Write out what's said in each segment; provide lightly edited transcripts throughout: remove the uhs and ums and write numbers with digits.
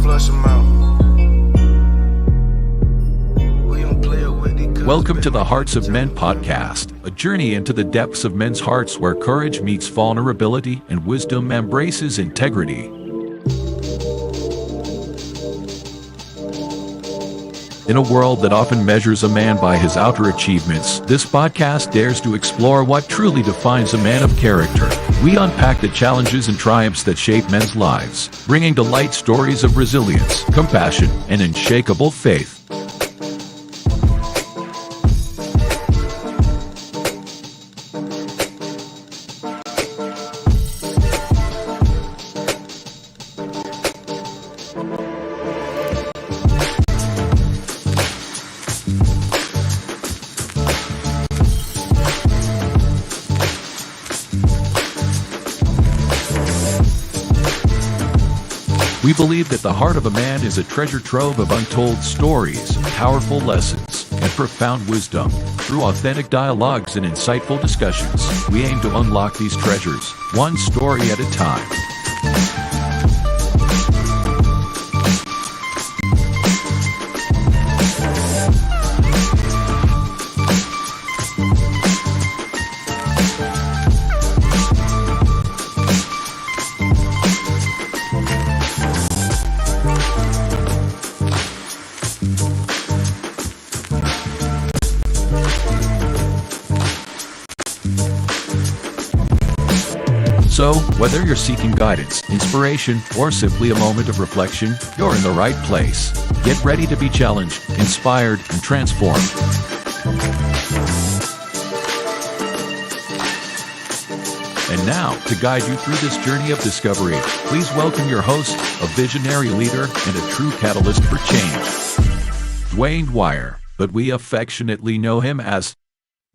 flush them out. We don't play it with it. Welcome to the Hearts of Men podcast, a journey into the depths of men's hearts where courage meets vulnerability and wisdom embraces integrity. In a world that often measures a man by his outer achievements, this podcast dares to explore what truly defines a man of character. We unpack the challenges and triumphs that shape men's lives, bringing to light stories of resilience, compassion, and unshakable faith. We believe that the heart of a man is a treasure trove of untold stories, powerful lessons, and profound wisdom. Through authentic dialogues and insightful discussions, we aim to unlock these treasures, one story at a time. So, whether you're seeking guidance, inspiration, or simply a moment of reflection, you're in the right place. Get ready to be challenged, inspired, and transformed. And now, to guide you through this journey of discovery, please welcome your host, a visionary leader and a true catalyst for change, Dwayne Dwyer, but we affectionately know him as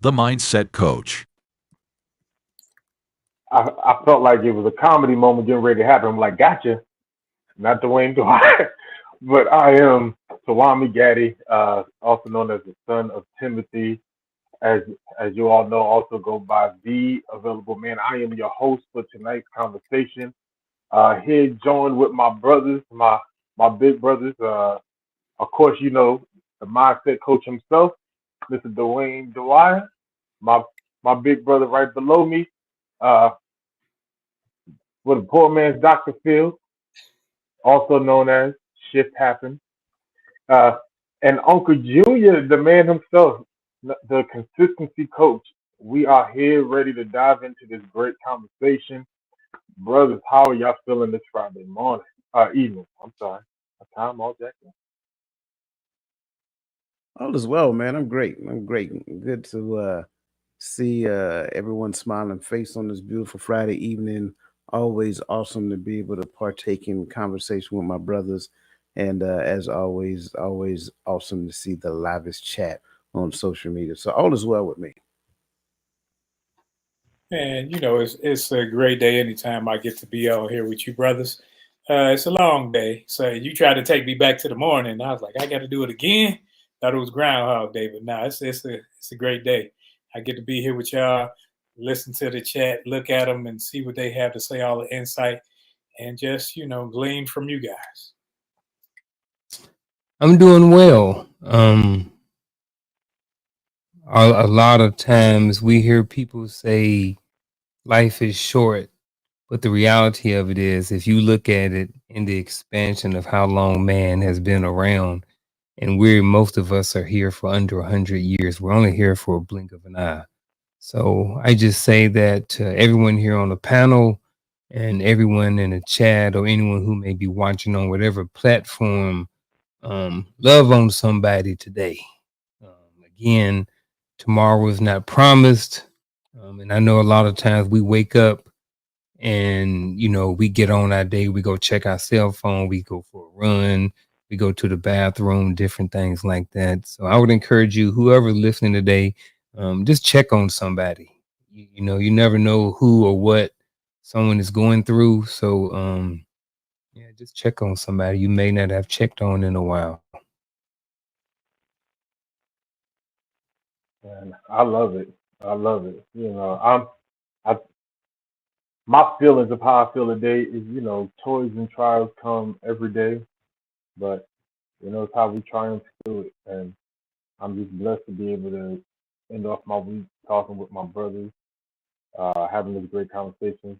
the Mindset Coach. I felt like it was a comedy moment getting ready to happen. I'm like, gotcha. Not Dwayne Dwight, but I am Tawami Gaddy, also known as the son of Timothy. As you all know, also go by The Available Man. I am your host for tonight's conversation. Here joined with my brothers, my big brothers. Of course, you know, the mindset coach himself, Mr. Dwayne Dwyer. My big brother right below me. With a poor man's Dr. Phil, also known as Shift Happens. And Uncle Junior, the man himself, the consistency coach. We are here ready to dive into this great conversation. Brothers, how are y'all feeling this Friday morning? Evening, I'm sorry. Time all Jackson. All is well, man. I'm great. Good to see everyone's smiling face on this beautiful Friday evening. Always awesome to be able to partake in conversation with my brothers. And as always awesome to see the livest chat on social media. So all is well with me. And you know, it's a great day anytime I get to be on here with you brothers. It's a long day. So you tried to take me back to the morning. I was like, I got to do it again. Thought it was Groundhog Day, but no, it's a great day. I get to be here with y'all, listen to the chat, look at them and see what they have to say, all the insight, and just, you know, glean from you guys. I'm doing well. A lot of times we hear people say life is short, but the reality of it is, if you look at it in the expansion of how long man has been around, and most of us are here for under 100 years, we're only here for a blink of an eye. So I just say that to everyone here on the panel and everyone in the chat or anyone who may be watching on whatever platform, love on somebody today. Again, tomorrow is not promised. And I know a lot of times we wake up and, you know, we get on our day, we go check our cell phone, we go for a run, we go to the bathroom, different things like that. So I would encourage you, whoever listening today, just check on somebody. You know, you never know who or what someone is going through. So, yeah, just check on somebody you may not have checked on in a while. And I love it. You know, my feelings of how I feel today is, you know, toys and trials come every day. but it's how we triumph through it. And I'm just blessed to be able to end off my week talking with my brothers, having this great conversation.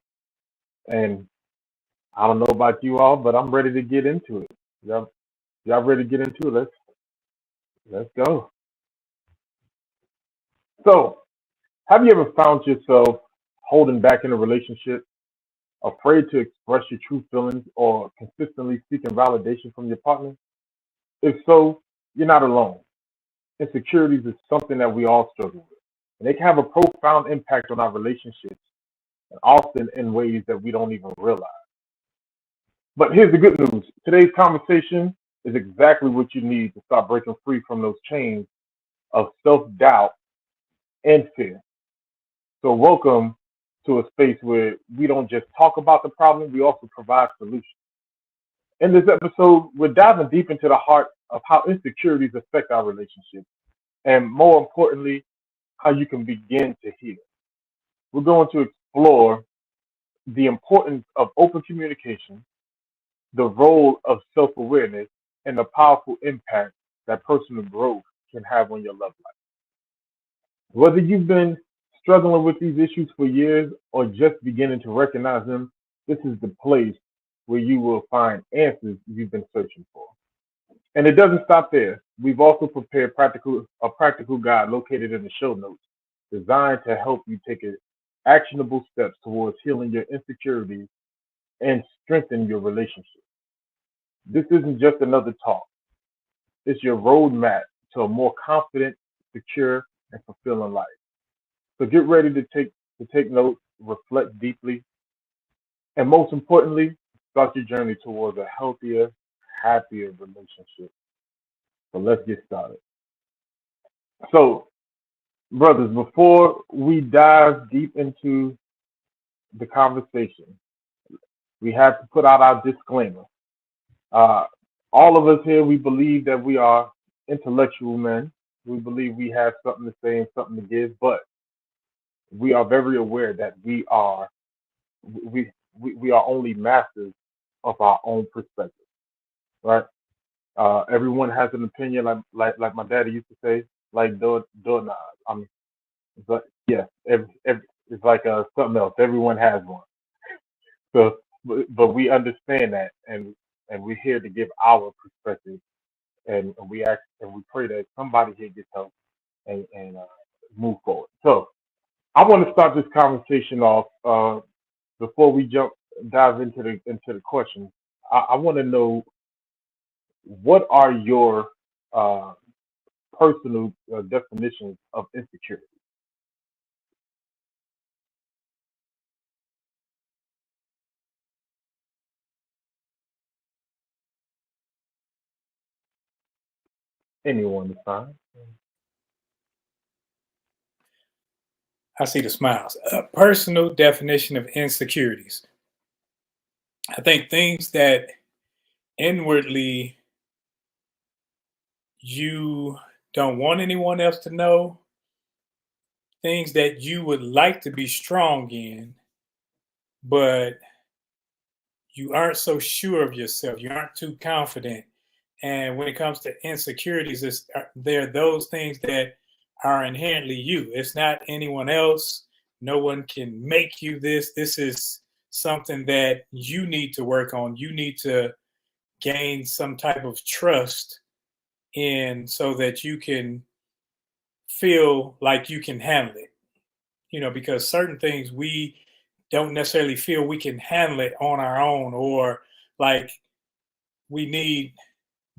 And I don't know about you all, but I'm ready to get into it. Y'all ready to get into it? Let's go. So, have you ever found yourself holding back in a relationship, afraid to express your true feelings, or consistently seeking validation from your partner? If so, you're not alone. Insecurities is something that we all struggle with, and they can have a profound impact on our relationships, and often in ways that we don't even realize. But here's the good news: today's conversation is exactly what you need to start breaking free from those chains of self doubt and fear. So, welcome to a space where we don't just talk about the problem, we also provide solutions. In this episode, we're diving deep into the heart of how insecurities affect our relationships, and more importantly, how you can begin to heal. We're going to explore the importance of open communication, the role of self awareness, and the powerful impact that personal growth can have on your love life. Whether you've been struggling with these issues for years or just beginning to recognize them, this is the place where you will find answers you've been searching for. And it doesn't stop there. We've also prepared a practical guide located in the show notes, designed to help you take actionable steps towards healing your insecurities and strengthen your relationship. This isn't just another talk. It's your roadmap to a more confident, secure, and fulfilling life. So get ready to take notes, reflect deeply, and most importantly, start your journey towards a healthier, happier relationship. So let's get started. So, brothers, before we dive deep into the conversation, we have to put out our disclaimer. Uh, all of us here, we believe that we are intellectual men. We believe we have something to say and something to give, but we are very aware that we are only masters of our own perspective, right? Everyone has an opinion, like my daddy used to say, like doorknobs. But yes, it's like something else. Everyone has one. So, but we understand that, and we're here to give our perspective, and we ask and we pray that somebody here gets help and move forward. So, I want to start this conversation off before we dive into the questions. I want to know, what are your uh, personal definitions of insecurity? Anyone is fine. I see the smiles. A personal definition of insecurities. I think things that inwardly you don't want anyone else to know, things that you would like to be strong in, but you aren't so sure of yourself. You aren't too confident. And when it comes to insecurities, there are those things that are inherently you. It's not anyone else. No one can make you this. This is something that you need to work on. You need to gain some type of trust in so that you can feel like you can handle it. Because certain things we don't necessarily feel we can handle it on our own, or like we need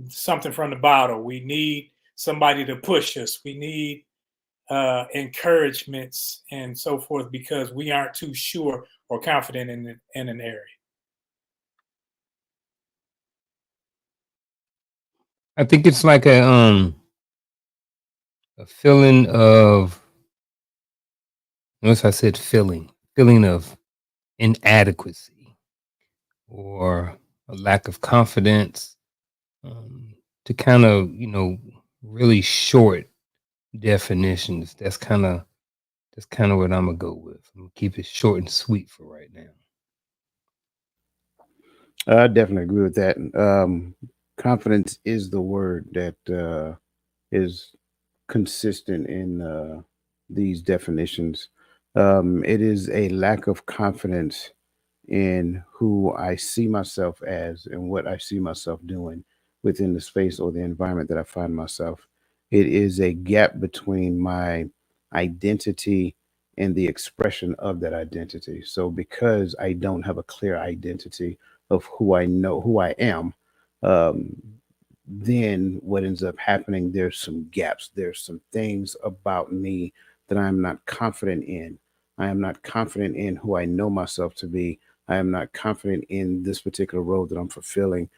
something from the bottle. We need somebody to push us. We need encouragements and so forth because we aren't too sure or confident in an area. I think it's like a feeling of, notice I said feeling of inadequacy or a lack of confidence, to kind of, really short definitions. That's kind of what I'm gonna go with. I'm gonna keep it short and sweet for right now. I definitely agree with that. Confidence is the word that is consistent in these definitions. It is a lack of confidence in who I see myself as and what I see myself doing within the space or the environment that I find myself. It is a gap between my identity and the expression of that identity. So, because I don't have a clear identity of who I know, who I am, um, then what ends up happening, there's some gaps, there's some things about me that I'm not confident in. I am not confident in who I know myself to be. I am not confident in this particular role that I'm fulfilling.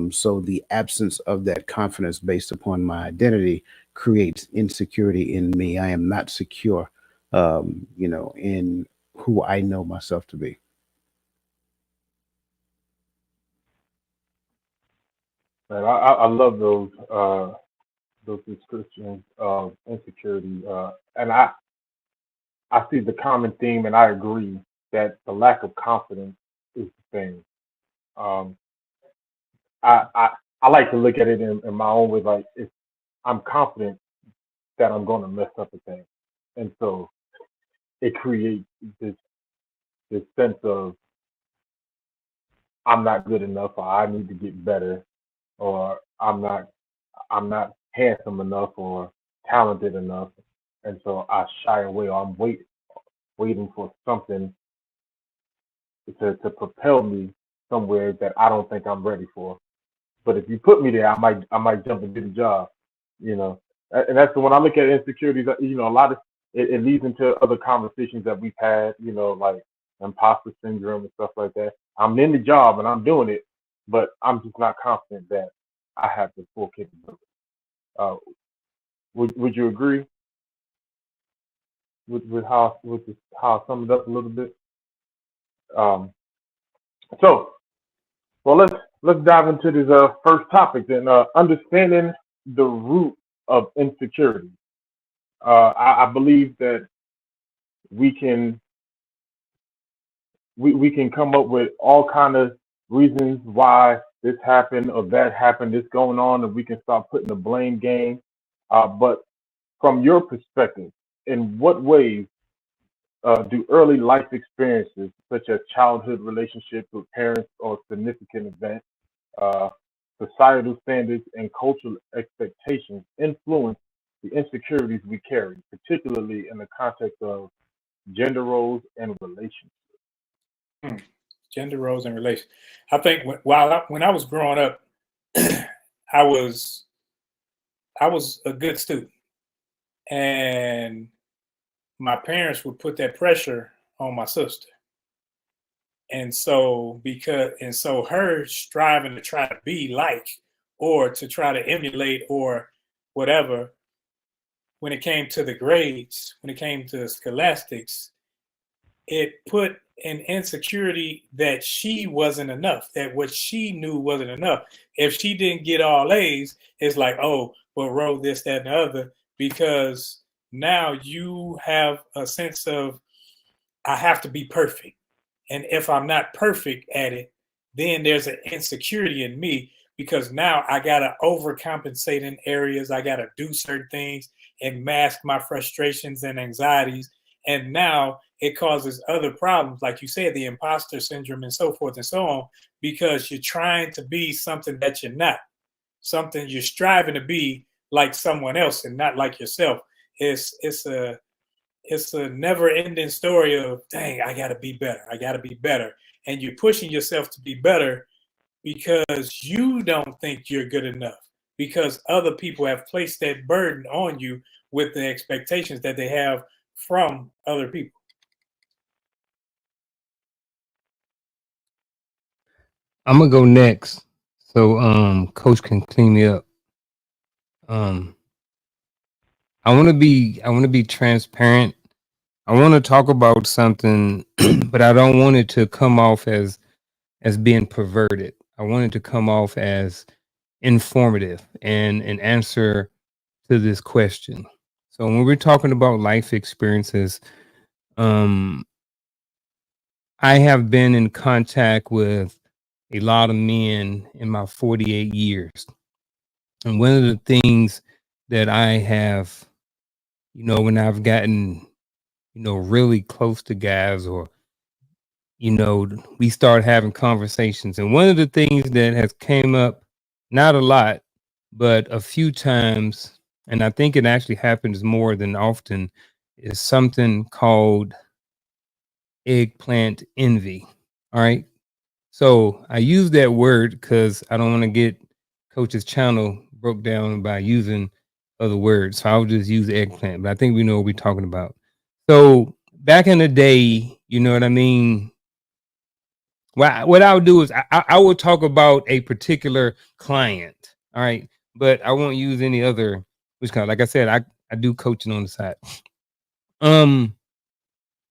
So the absence of that confidence based upon my identity creates insecurity in me. I am not secure, in who I know myself to be. Man, I love those descriptions of insecurity, and I see the common theme, and I agree that the lack of confidence is the thing. Um, I, I I like to look at it in my own way, like if I'm confident that I'm going to mess up a thing, and so it creates this this sense of I'm not good enough, or I need to get better, or I'm not handsome enough or talented enough, and so I shy away, or I'm waiting for something to propel me somewhere that I don't think I'm ready for. But if you put me there, I might jump and do the job. You know, and that's the when I look at insecurities. A lot of it leads into other conversations that we've had. Like imposter syndrome and stuff like that. I'm in the job and I'm doing it, but I'm just not confident that I have the full capability. Uh, would you agree with how I summed it up a little bit? Um, so Well, let's dive into this first topic then. Understanding the root of insecurity. I believe that we can we can come up with all kind of reasons why this happened or that happened, this going on, and we can start putting the blame game. But from your perspective, in what ways do early life experiences, such as childhood relationships with parents or significant events, uh, societal standards, and cultural expectations influence the insecurities we carry, particularly in the context of gender roles and relationships? Hmm. Gender roles and relations. I think when I was growing up, I was I was a good student, and my parents would put that pressure on my sister. And so her striving to try to be like or to try to emulate or whatever, when it came to the grades, when it came to scholastics, it put an insecurity that she wasn't enough, that what she knew wasn't enough. If she didn't get all A's, it's like, oh, well, roll this, that, and the other, because now you have a sense of, I have to be perfect. And if I'm not perfect at it, then there's an insecurity in me because now I got to overcompensate in areas. I got to do certain things and mask my frustrations and anxieties. And now it causes other problems, like you said, the imposter syndrome and so forth and so on, because you're trying to be something that you're not, something you're striving to be like someone else and not like yourself. It's a never ending story of, dang, I got to be better. I got to be better. And you're pushing yourself to be better because you don't think you're good enough, because other people have placed that burden on you with the expectations that they have from other people. I'm gonna go next, so Coach can clean me up. Um, I want to be transparent. I want to talk about something, but I don't want it to come off as being perverted. I want it to come off as informative and an answer to this question. So when we're talking about life experiences, um, I have been in contact with a lot of men in my 48 years. And one of the things that I have, when I've gotten, really close to guys, or, we start having conversations. And one of the things that has came up, not a lot, but a few times, and I think it actually happens more than often, is something called eggplant envy. All right. So I use that word because I don't want to get Coach's channel broke down by using other words. So I'll just use eggplant, but I think we know what we're talking about. So back in the day, you know what I mean? What I would do is I will talk about a particular client. All right. But I won't use any other, which kind of, like I said, I do coaching on the side.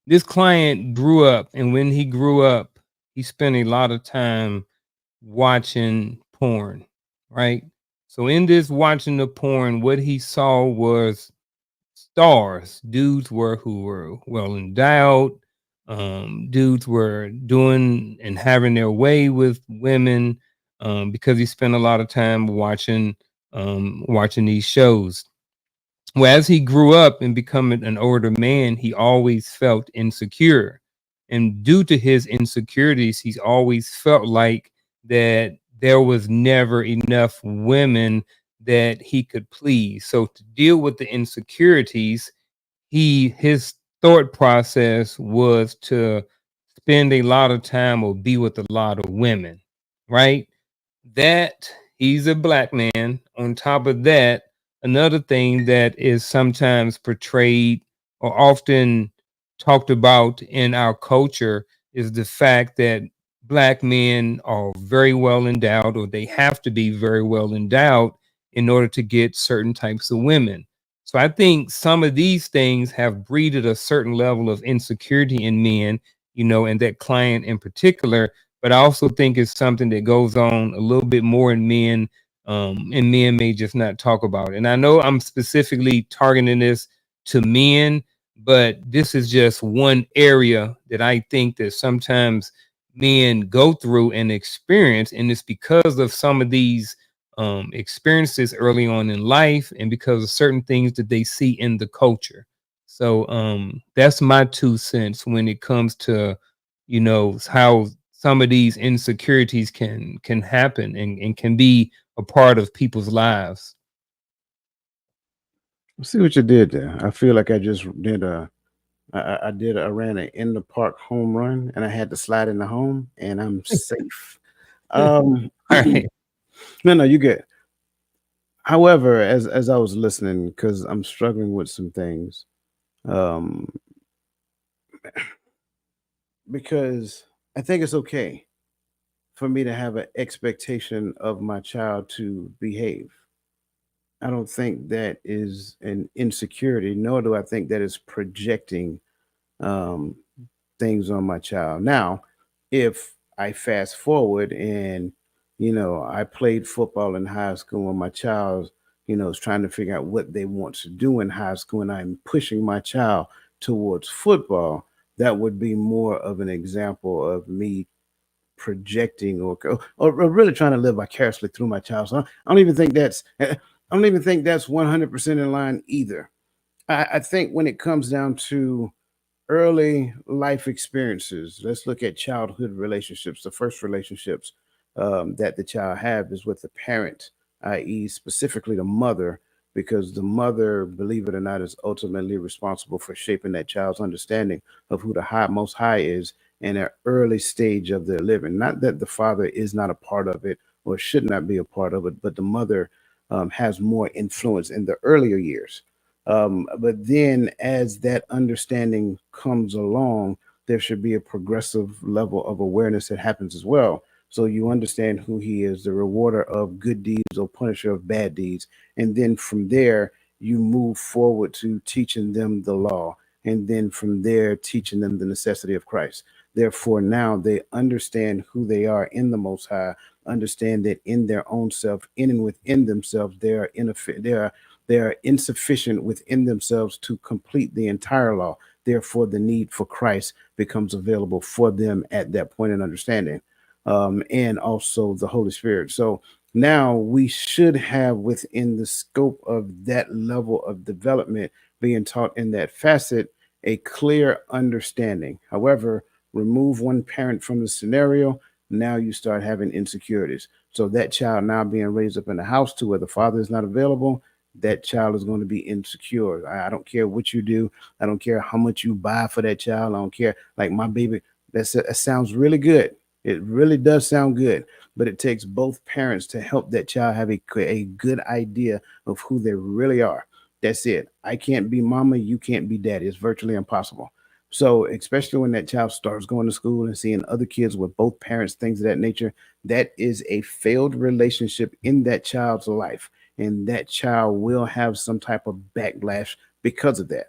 This client grew up, and when he grew up, he spent a lot of time watching porn, right? So in this watching the porn, what he saw was stars. Dudes who were well endowed. Dudes were doing and having their way with women, because he spent a lot of time watching these shows. Well, as he grew up and becoming an older man, he always felt insecure. And due to his insecurities, he's always felt like that there was never enough women that he could please. So to deal with the insecurities, his thought process was to spend a lot of time or be with a lot of women, right? That he's a black man. On top of that, another thing that is sometimes portrayed or often talked about in our culture is the fact that black men are very well endowed, or they have to be very well endowed in order to get certain types of women. So I think some of these things have breeded a certain level of insecurity in men, and that client in particular. But I also think it's something that goes on a little bit more in men, and men may just not talk about it. And I know I'm specifically targeting this to men, but this is just one area that I think that sometimes men go through and experience, and it's because of some of these experiences early on in life, and because of certain things that they see in the culture. So that's my 2 cents when it comes to how some of these insecurities can happen, and can be a part of people's lives. See what you did there. I feel like I just did I ran an in the park home run, and I had to slide in the home, and I'm safe. All right. No, you get. However, as I was listening, because I'm struggling with some things, um, because I think it's okay for me to have an expectation of my child to behave. I don't think that is an insecurity, nor do I think that is projecting um, things on my child. Now, if I fast forward and, I played football in high school and my child, is trying to figure out what they want to do in high school, and I'm pushing my child towards football, that would be more of an example of me projecting or really trying to live vicariously through my child. So I don't even think that's 100% in line either. I think when it comes down to early life experiences, let's look at childhood relationships. The first relationships that the child have is with the parent, i.e., specifically the mother, because the mother, believe it or not, is ultimately responsible for shaping that child's understanding of who the most high is in an early stage of their living. Not that the father is not a part of it or should not be a part of it, but the mother has more influence in the earlier years. But then, as that understanding comes along, there should be a progressive level of awareness that happens as well. So you understand who he is, the rewarder of good deeds or punisher of bad deeds. And then from there, you move forward to teaching them the law. And then from there, teaching them the necessity of Christ. Therefore, now they understand who they are in the Most High, understand that in their own self, in and within themselves, they are insufficient within themselves to complete the entire law. Therefore, the need for Christ becomes available for them at that point in understanding. and also the Holy Spirit. So now we should have within the scope of that level of development being taught in that facet a clear understanding. However, remove one parent from the scenario, now you start having insecurities. So that child now being raised up in the house to where the father is not available, that child is going to be insecure. I don't care what you do. I don't care how much you buy for that child. I don't care. Like my baby, that sounds really good. It really does sound good, but it takes both parents to help that child have a good idea of who they really are. That's it. I can't be mama. You can't be daddy. It's virtually impossible. So, especially when that child starts going to school and seeing other kids with both parents, things of that nature, that is a failed relationship in that child's life. And that child will have some type of backlash because of that.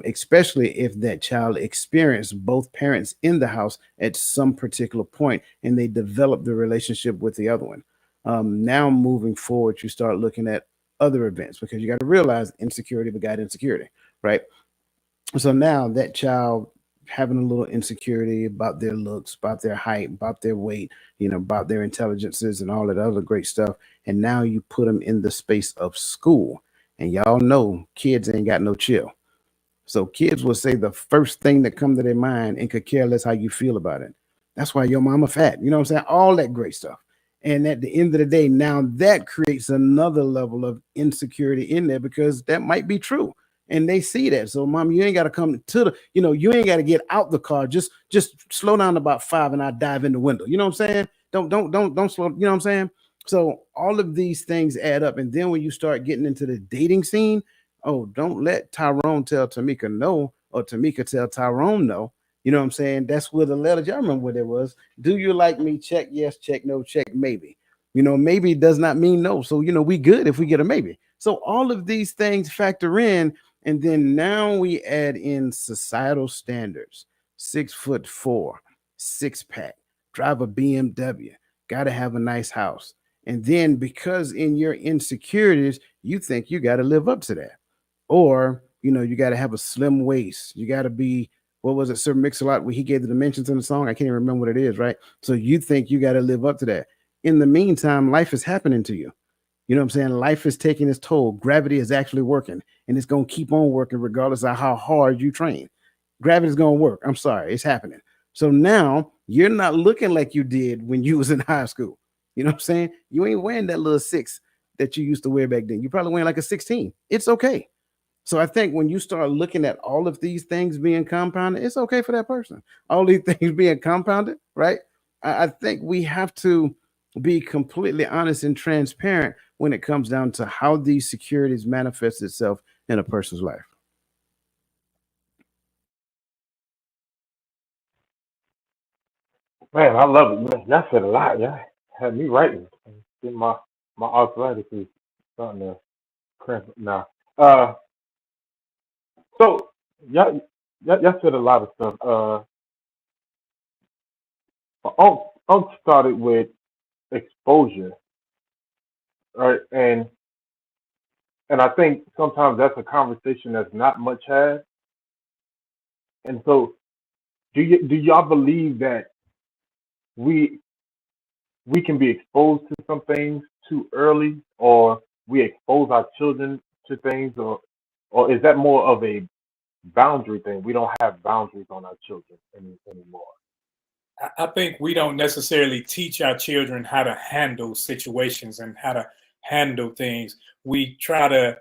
Especially if that child experienced both parents in the house at some particular point and they develop the relationship with the other one. Now, moving forward, you start looking at other events because you got to realize insecurity begot insecurity, right? So now that child having a little insecurity about their looks, about their height, about their weight, about their intelligences and all that other great stuff. And now you put them in the space of school. And y'all know kids ain't got no chill. So kids will say the first thing that come to their mind and could care less how you feel about it. That's why your mama fat. You know what I'm saying? All that great stuff. And at the end of the day, now that creates another level of insecurity in there because that might be true. And they see that. So, mom, you ain't got to come to you ain't got to get out the car. Just slow down about 5 and I dive in the window. You know what I'm saying? Don't slow. You know what I'm saying? So all of these things add up. And then when you start getting into the dating scene, oh, don't let Tyrone tell Tamika no, or Tamika tell Tyrone no. You know what I'm saying? That's where the letter, y'all remember what it was. Do you like me? Check yes, check no, check maybe. Maybe does not mean no. So, we good if we get a maybe. So all of these things factor in. And then now we add in societal standards. 6'4", 6-pack, drive a BMW, got to have a nice house. And then because in your insecurities, you think you got to live up to that. Or, you got to have a slim waist. You got to be, what was it, Sir Mix-a-Lot, where he gave the dimensions in the song? I can't even remember what it is, right? So you think you got to live up to that. In the meantime, life is happening to you. You know what I'm saying? Life is taking its toll. Gravity is actually working, and it's going to keep on working regardless of how hard you train. Gravity is going to work. I'm sorry, it's happening. So now you're not looking like you did when you was in high school. You know what I'm saying? You ain't wearing that little 6 that you used to wear back then. You're probably wearing like a 16. It's okay. So I think when you start looking at all of these things being compounded, it's okay for that person. All these things being compounded, right? I think we have to be completely honest and transparent when it comes down to how these securities manifest itself in a person's life. Man, I love it. Man, y'all said a lot. Y'all had me writing. Get my arthritis is starting to cramp now. So y'all said a lot of stuff. Unc started with exposure, right? And I think sometimes that's a conversation that's not much had. And so, do y'all believe that we we can be exposed to some things too early, or we expose our children to things, or is that more of a boundary thing? We don't have boundaries on our children anymore. I think we don't necessarily teach our children how to handle situations and how to handle things. We try to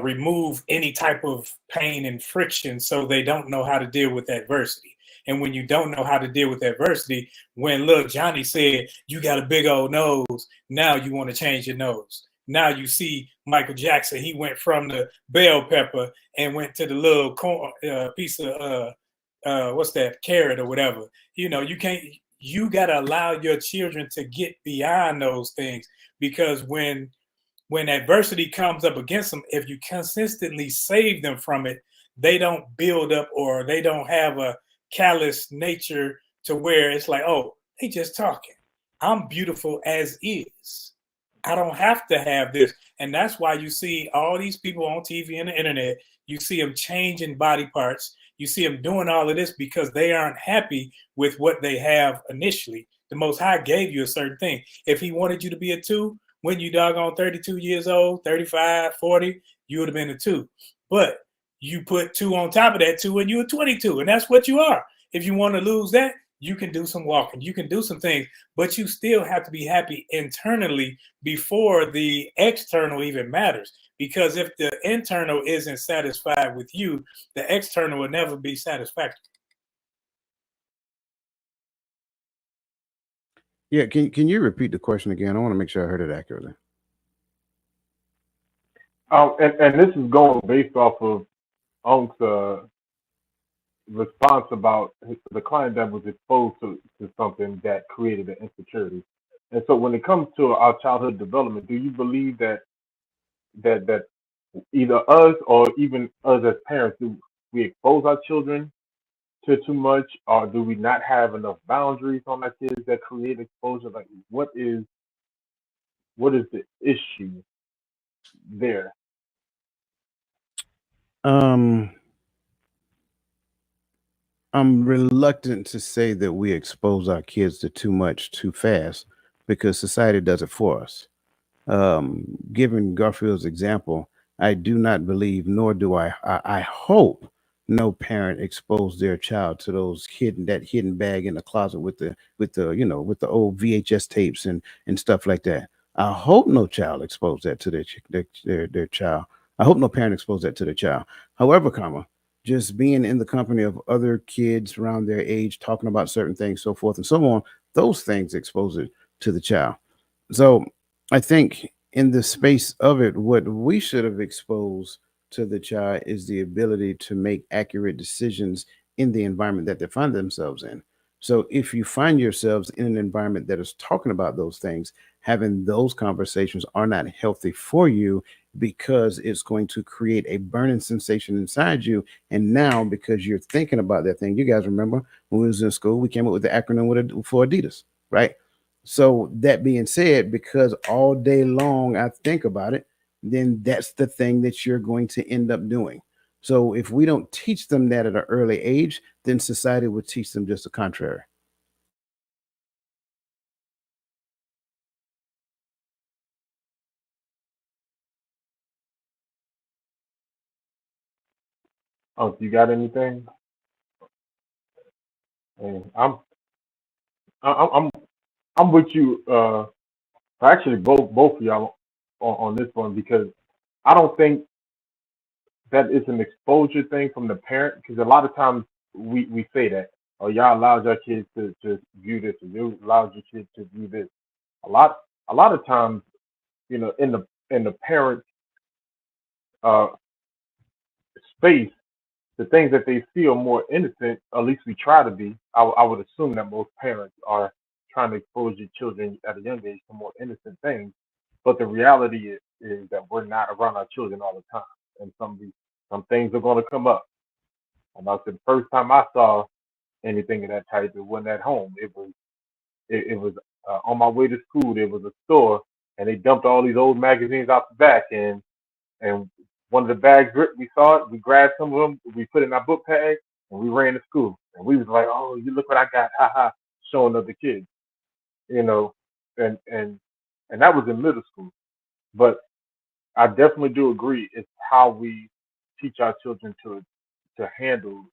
remove any type of pain and friction so they don't know how to deal with adversity. And when you don't know how to deal with adversity, when little Johnny said, you got a big old nose, now you want to change your nose. Now you see Michael Jackson, he went from the bell pepper and went to the little corn, piece of what's that, carrot or whatever. You can't, you got to allow your children to get beyond those things, because when adversity comes up against them, if you consistently save them from it, they don't build up, or they don't have a callous nature to where it's like, oh, they just talking. I'm beautiful as is. I don't have to have this. And that's why you see all these people on TV and the internet, you see them changing body parts. You see them doing all of this because they aren't happy with what they have initially. The Most High gave you a certain thing. If he wanted you to be a 2, when you doggone 32 years old, 35, 40, you would have been a 2. But you put 2 on top of that 2 and you're 22, and that's what you are. If you want to lose that, you can do some walking, you can do some things, but you still have to be happy internally before the external even matters. Because if the internal isn't satisfied with you, the external will never be satisfactory. Yeah, can you repeat the question again? I want to make sure I heard it accurately. And this is going based off of Unc's response about the client that was exposed to something that created an insecurity. And so when it comes to our childhood development, do you believe that either us or even us as parents, do we expose our children to too much, or do we not have enough boundaries on our kids that create exposure? Like, what is the issue there? I'm reluctant to say that we expose our kids to too much too fast because society does it for us. Given Garfield's example, I do not believe, nor do I hope no parent exposed their child to that hidden bag in the closet with the old VHS tapes and stuff like that. I hope no child exposed that to their child. I hope no parent exposed that to their child. However, just being in the company of other kids around their age, talking about certain things, so forth and so on, those things expose it to the child. So I think in the space of it, what we should have exposed to the child is the ability to make accurate decisions in the environment that they find themselves in. So if you find yourselves in an environment that is talking about those things, having those conversations are not healthy for you because it's going to create a burning sensation inside you. And now, because you're thinking about that thing, you guys remember when we was in school, we came up with the acronym for Adidas, right? So that being said, because all day long I think about it, then that's the thing that you're going to end up doing. So if we don't teach them that at an early age, then society would teach them just the contrary. Oh, you got anything? And I'm I'm with you. Actually, both of y'all on this one, because I don't think that it's an exposure thing from the parent, because a lot of times we say that, oh, y'all allowed your kids to view this, or you allowed your kids to view this. A lot of times, in the parent uh space, the things that they see are more innocent. At least we try to be. I would assume that most parents are trying to expose your children at a young age to more innocent things. But the reality is that we're not around our children all the time, and some things are going to come up. And I said the first time I saw anything of that type, it wasn't at home. It was on my way to school. There was a store, and they dumped all these old magazines out the back, and one of the bags ripped. We saw it. We grabbed some of them. We put it in our book bag, and we ran to school. And we was like, "Oh, you look what I got!" Ha ha, showing other kids, you know, and and and that was in middle school. But I definitely do agree. It's how we teach our children to handle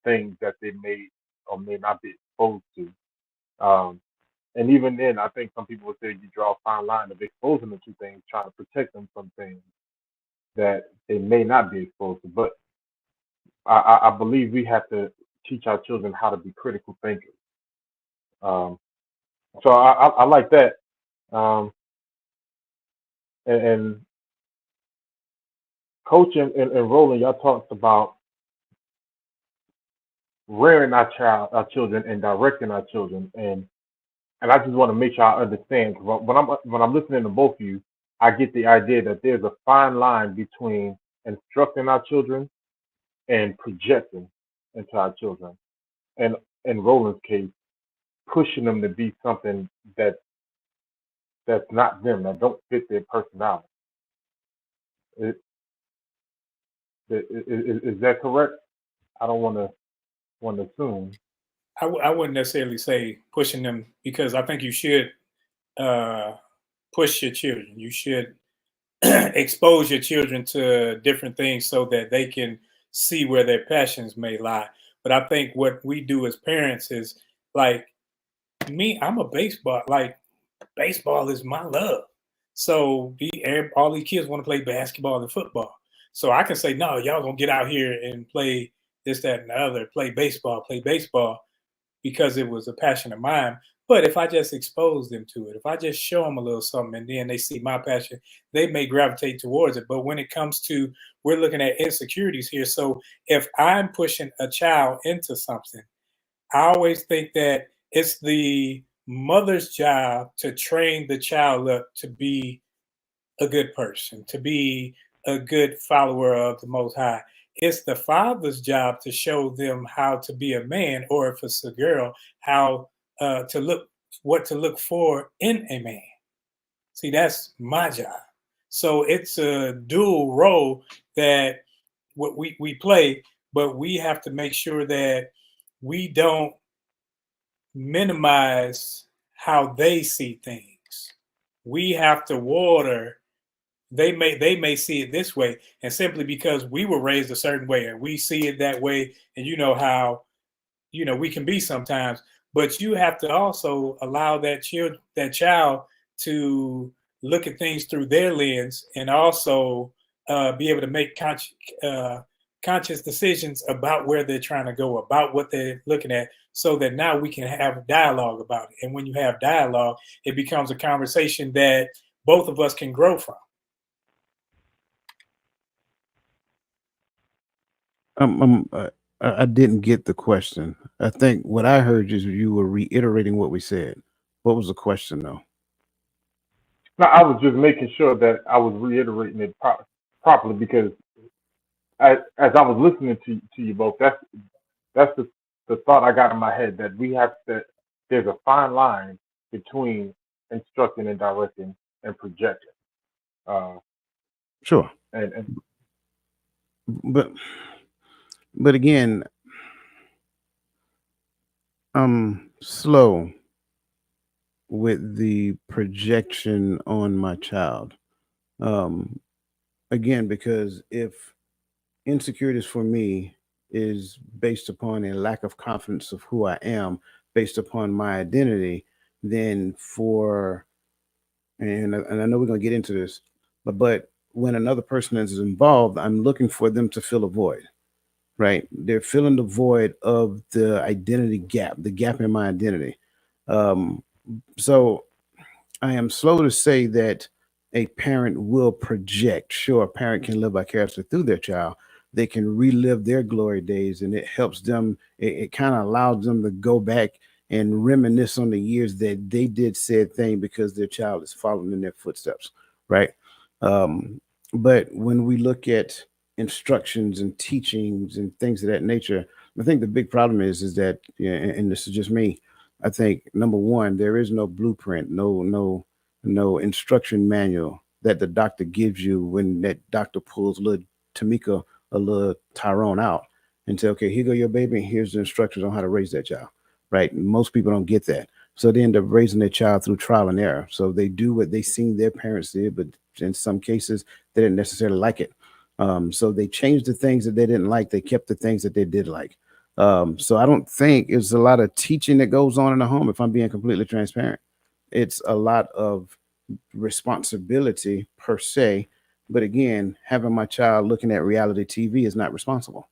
things that they may or may not be exposed to. Um, and even then, I think some people would say you draw a fine line of exposing them to things, trying to protect them from things that they may not be exposed to. But I believe we have to teach our children how to be critical thinkers. Um, so I like that. Um, and Coach and Roland, y'all talked about rearing our children and directing our children, and I just want to make sure I understand, 'cause when I'm listening to both of you, I get the idea that there's a fine line between instructing our children and projecting into our children, and in Roland's case, pushing them to be something that's not them, that don't fit their personality. Is, is that correct? I don't want to assume. I wouldn't necessarily say pushing them, because I think you should uh, push your children. You should expose your children to different things so that they can see where their passions may lie. But I think what we do as parents is, like me, I'm a baseball, like baseball is my love. So all these kids want to play basketball and football. So I can say, no, y'all gonna get out here and play this, that, and the other, play baseball, because it was a passion of mine. But if I just expose them to it, if I just show them a little something and then they see my passion, they may gravitate towards it. But when it comes to, we're looking at insecurities here. So if I'm pushing a child into something, I always think that it's the mother's job to train the child up to be a good person, to be a good follower of the Most High. It's the father's job to show them how to be a man, or if it's a girl, how to look, what to look for in a man. See, that's my job. So it's a dual role that what we play, but we have to make sure that we don't minimize how they see things. We have to water, they may see it this way, and simply because we were raised a certain way and we see it that way, and you know how we can be sometimes. But you have to also allow that child to look at things through their lens, and also be able to make conscious decisions about where they're trying to go, about what they're looking at, so that now we can have a dialogue about it. And when you have dialogue, it becomes a conversation that both of us can grow from. I didn't get the question. I think what I heard is you were reiterating what we said. What was the question, though? No, I was just making sure that I was reiterating it properly, because as I was listening to you both, that's the thought I got in my head, that we have that there's a fine line between instructing and directing and projecting. Uh, Sure, and but again, I'm slow with the projection on my child. Um, Again, because if insecurities for me is based upon a lack of confidence of who I am, based upon my identity, then and I know we're going to get into this, but when another person is involved, I'm looking for them to fill a void, right? They're filling the void of the identity gap, the gap in my identity. Um, so I am slow to say that a parent will project. Sure, a parent can live vicariously through their child. They can relive their glory days, and it helps them. It kind of allows them to go back and reminisce on the years that they did said thing because their child is following in their footsteps, right? Um, but when we look at instructions and teachings and things of that nature, I think the big problem is that, yeah, and this is just me. I think number one, there is no blueprint, no instruction manual that the doctor gives you when that doctor pulls little Tamika or little Tyrone out and say, okay, here go your baby, and here's the instructions on how to raise that child. Right? Most people don't get that. So they end up raising their child through trial and error. So they do what they seen their parents did, but in some cases they didn't necessarily like it. So they changed the things that they didn't like. They kept the things that they did like. So I don't think it's a lot of teaching that goes on in the home, if I'm being completely transparent. It's a lot of responsibility per se. But again, having my child looking at reality TV is not responsible.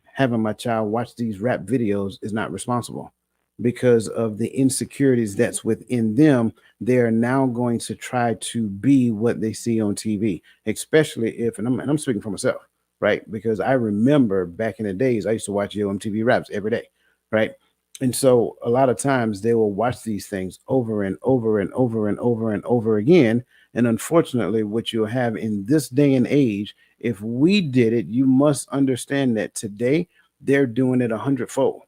Having my child watch these rap videos is not responsible, because of the insecurities that's within them. They're now going to try to be what they see on TV, especially if, and I'm speaking for myself, right? Because I remember back in the days, I used to watch MTV raps every day, right? And so a lot of times they will watch these things over and over and over and over and over again. And unfortunately, what you'll have in this day and age, if we did it, you must understand that today they're doing it 100-fold,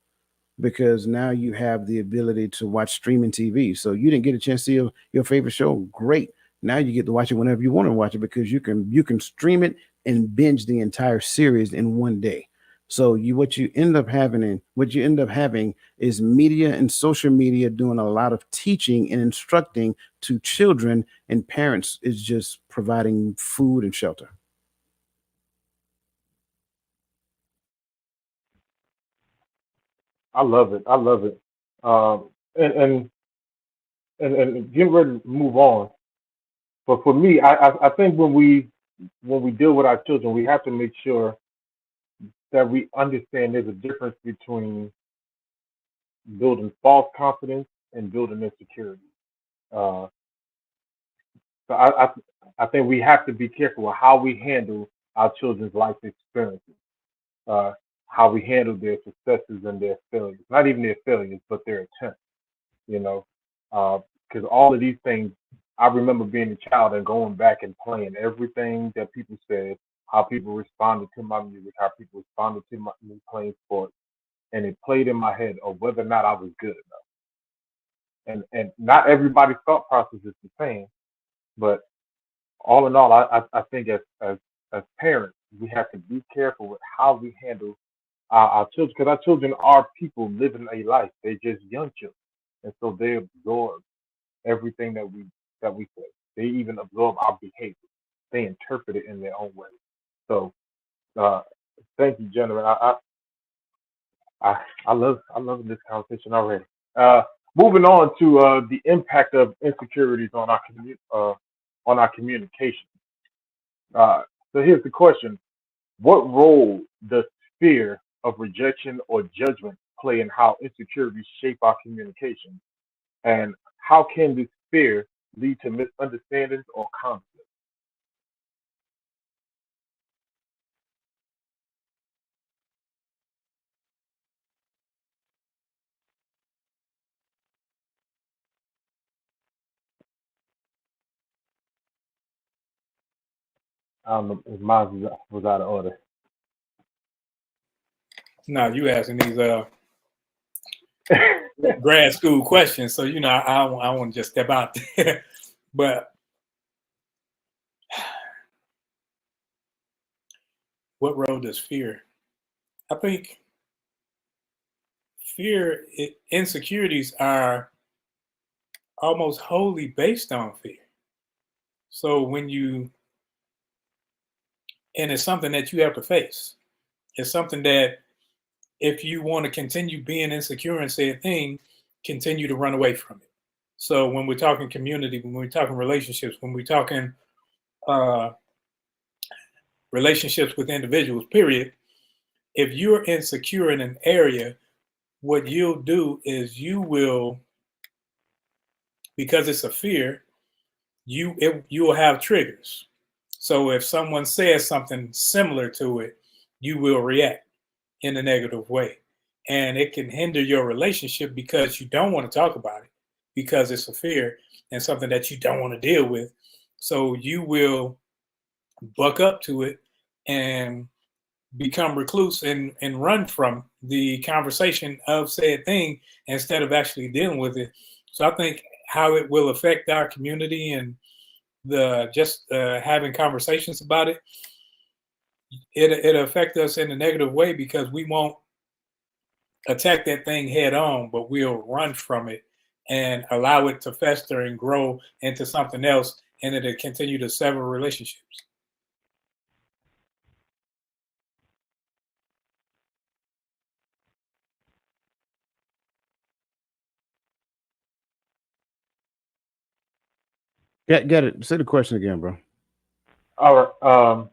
because now you have the ability to watch streaming TV. So you didn't get a chance to see your favorite show. Great. Now you get to watch it whenever you want to watch it, because you can stream it and binge the entire series in one day. So what you end up having is media and social media doing a lot of teaching and instructing to children, and parents is just providing food and shelter. I love it. I love it. Um, and, and and getting ready to move on. But for me, I think when we deal with our children, we have to make sure that we understand there's a difference between building false confidence and building insecurity. Uh, so I think we have to be careful with how we handle our children's life experiences, uh, how we handle their successes and their failures. Not even their failures, but their attempts. You know, because all of these things, I remember being a child and going back and playing everything that people said, how people responded to my music, how people responded to me playing sports, and it played in my head of whether or not I was good enough. And not everybody's thought process is the same, but all in all, I think as parents, we have to be careful with how we handle our children, because our children are people living a life. They're just young children, and so they absorb everything that we say. They even absorb our behavior. They interpret it in their own way. So uh, thank you, gentlemen. I love this conversation already. Uh, moving on to the impact of insecurities on our communication. So here's the question: what role does fear of rejection or judgment play in how insecurities shape our communication? And how can this fear lead to misunderstandings or conflict? I don't know if mine was out of order. No, you asking these grad school questions, so I want to just step out there. But what role does fear? I think insecurities are almost wholly based on fear. So and it's something that you have to face. It's something that if you want to continue being insecure and say a thing, continue to run away from it. So when we're talking community, when we're talking relationships, when we're talking uh, relationships with individuals, period, if you're insecure in an area, what you'll do is you will, because it's a fear, you will have triggers. So if someone says something similar to it, you will react in a negative way. And it can hinder your relationship because you don't want to talk about it because it's a fear and something that you don't want to deal with. So you will buck up to it and become recluse and run from the conversation of said thing instead of actually dealing with it. So I think how it will affect our community and the just having conversations about it, it'll affect us in a negative way because we won't attack that thing head on, but we'll run from it and allow it to fester and grow into something else, and it'll continue to sever relationships. Get it. Say the question again, bro. All right.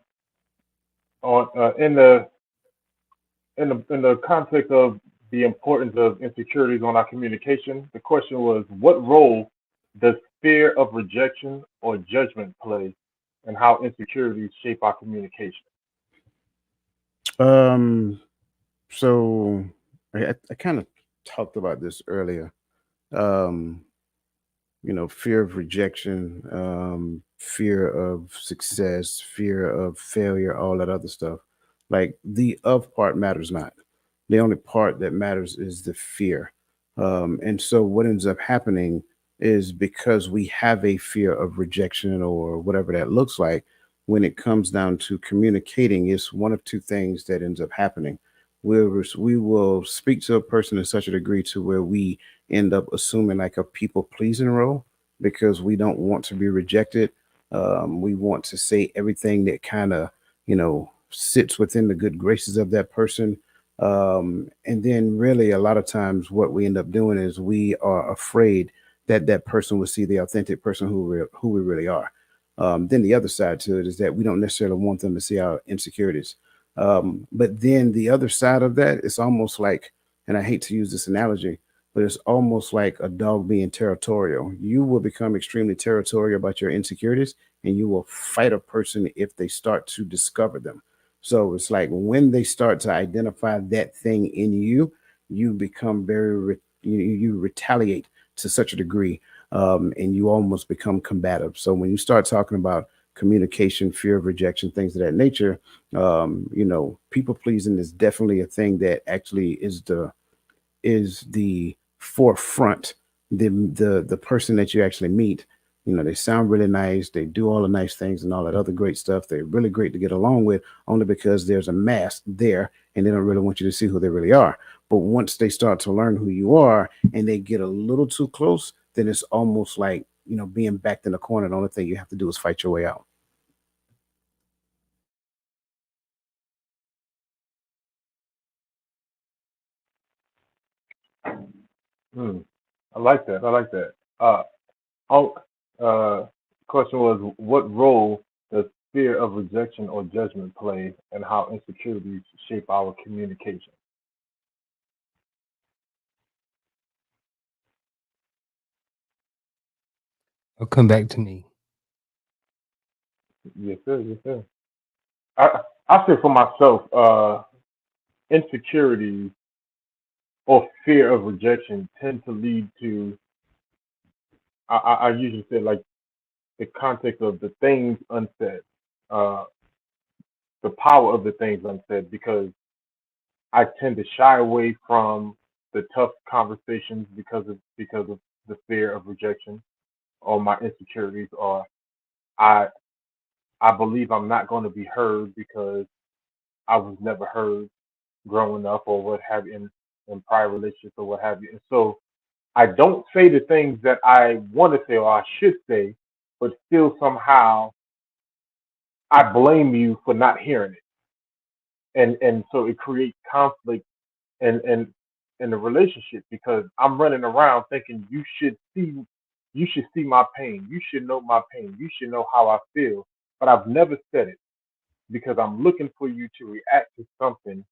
On in the context of the importance of insecurities on our communication, the question was, what role does fear of rejection or judgment play, and how insecurities shape our communication? Um, so I kind of talked about this earlier. Um, fear of rejection, fear of success, fear of failure, all that other stuff. Like the of part matters not. The only part that matters is the fear. And so what ends up happening is because we have a fear of rejection or whatever that looks like, when it comes down to communicating, it's one of two things that ends up happening. we will speak to a person in such a degree to where we end up assuming like a people pleasing role because we don't want to be rejected. We want to say everything that kind of, sits within the good graces of that person. And then, really, a lot of times, what we end up doing is we are afraid that that person will see the authentic person who we really are. Then the other side to it is that we don't necessarily want them to see our insecurities. But then the other side of that, it's almost like, and I hate to use this analogy, but it's almost like a dog being territorial. You will become extremely territorial about your insecurities and you will fight a person if they start to discover them. So it's like when they start to identify that thing in you, you become you retaliate to such a degree, and you almost become combative. So when you start talking about communication, fear of rejection, things of that nature, people pleasing is definitely a thing that actually is the forefront. The person that you actually meet, they sound really nice, they do all the nice things and all that other great stuff. They're really great to get along with, only because there's a mask there and they don't really want you to see who they really are. But once they start to learn who you are and they get a little too close, then it's almost like, being backed in the corner. The only thing you have to do is fight your way out. Hmm. I like that. I like that. Oh, uh, question was, what role does fear of rejection or judgment play, and how insecurities shape our communication? I'll come back to me. Yes, sir. Yes, sir. I I say for myself, insecurities or fear of rejection tend to lead to. I usually say like the context of the things unsaid, uh, the power of the things unsaid, because I tend to shy away from the tough conversations because of the fear of rejection or my insecurities, or I I believe I'm not going to be heard because I was never heard growing up or what have you in prior relationships or what have you. And so I don't say the things that I want to say or I should say, but still somehow I blame you for not hearing it. And so it creates conflict and in the relationship because I'm running around thinking you should see my pain. You should know my pain. You should know how I feel. But I've never said it because I'm looking for you to react to something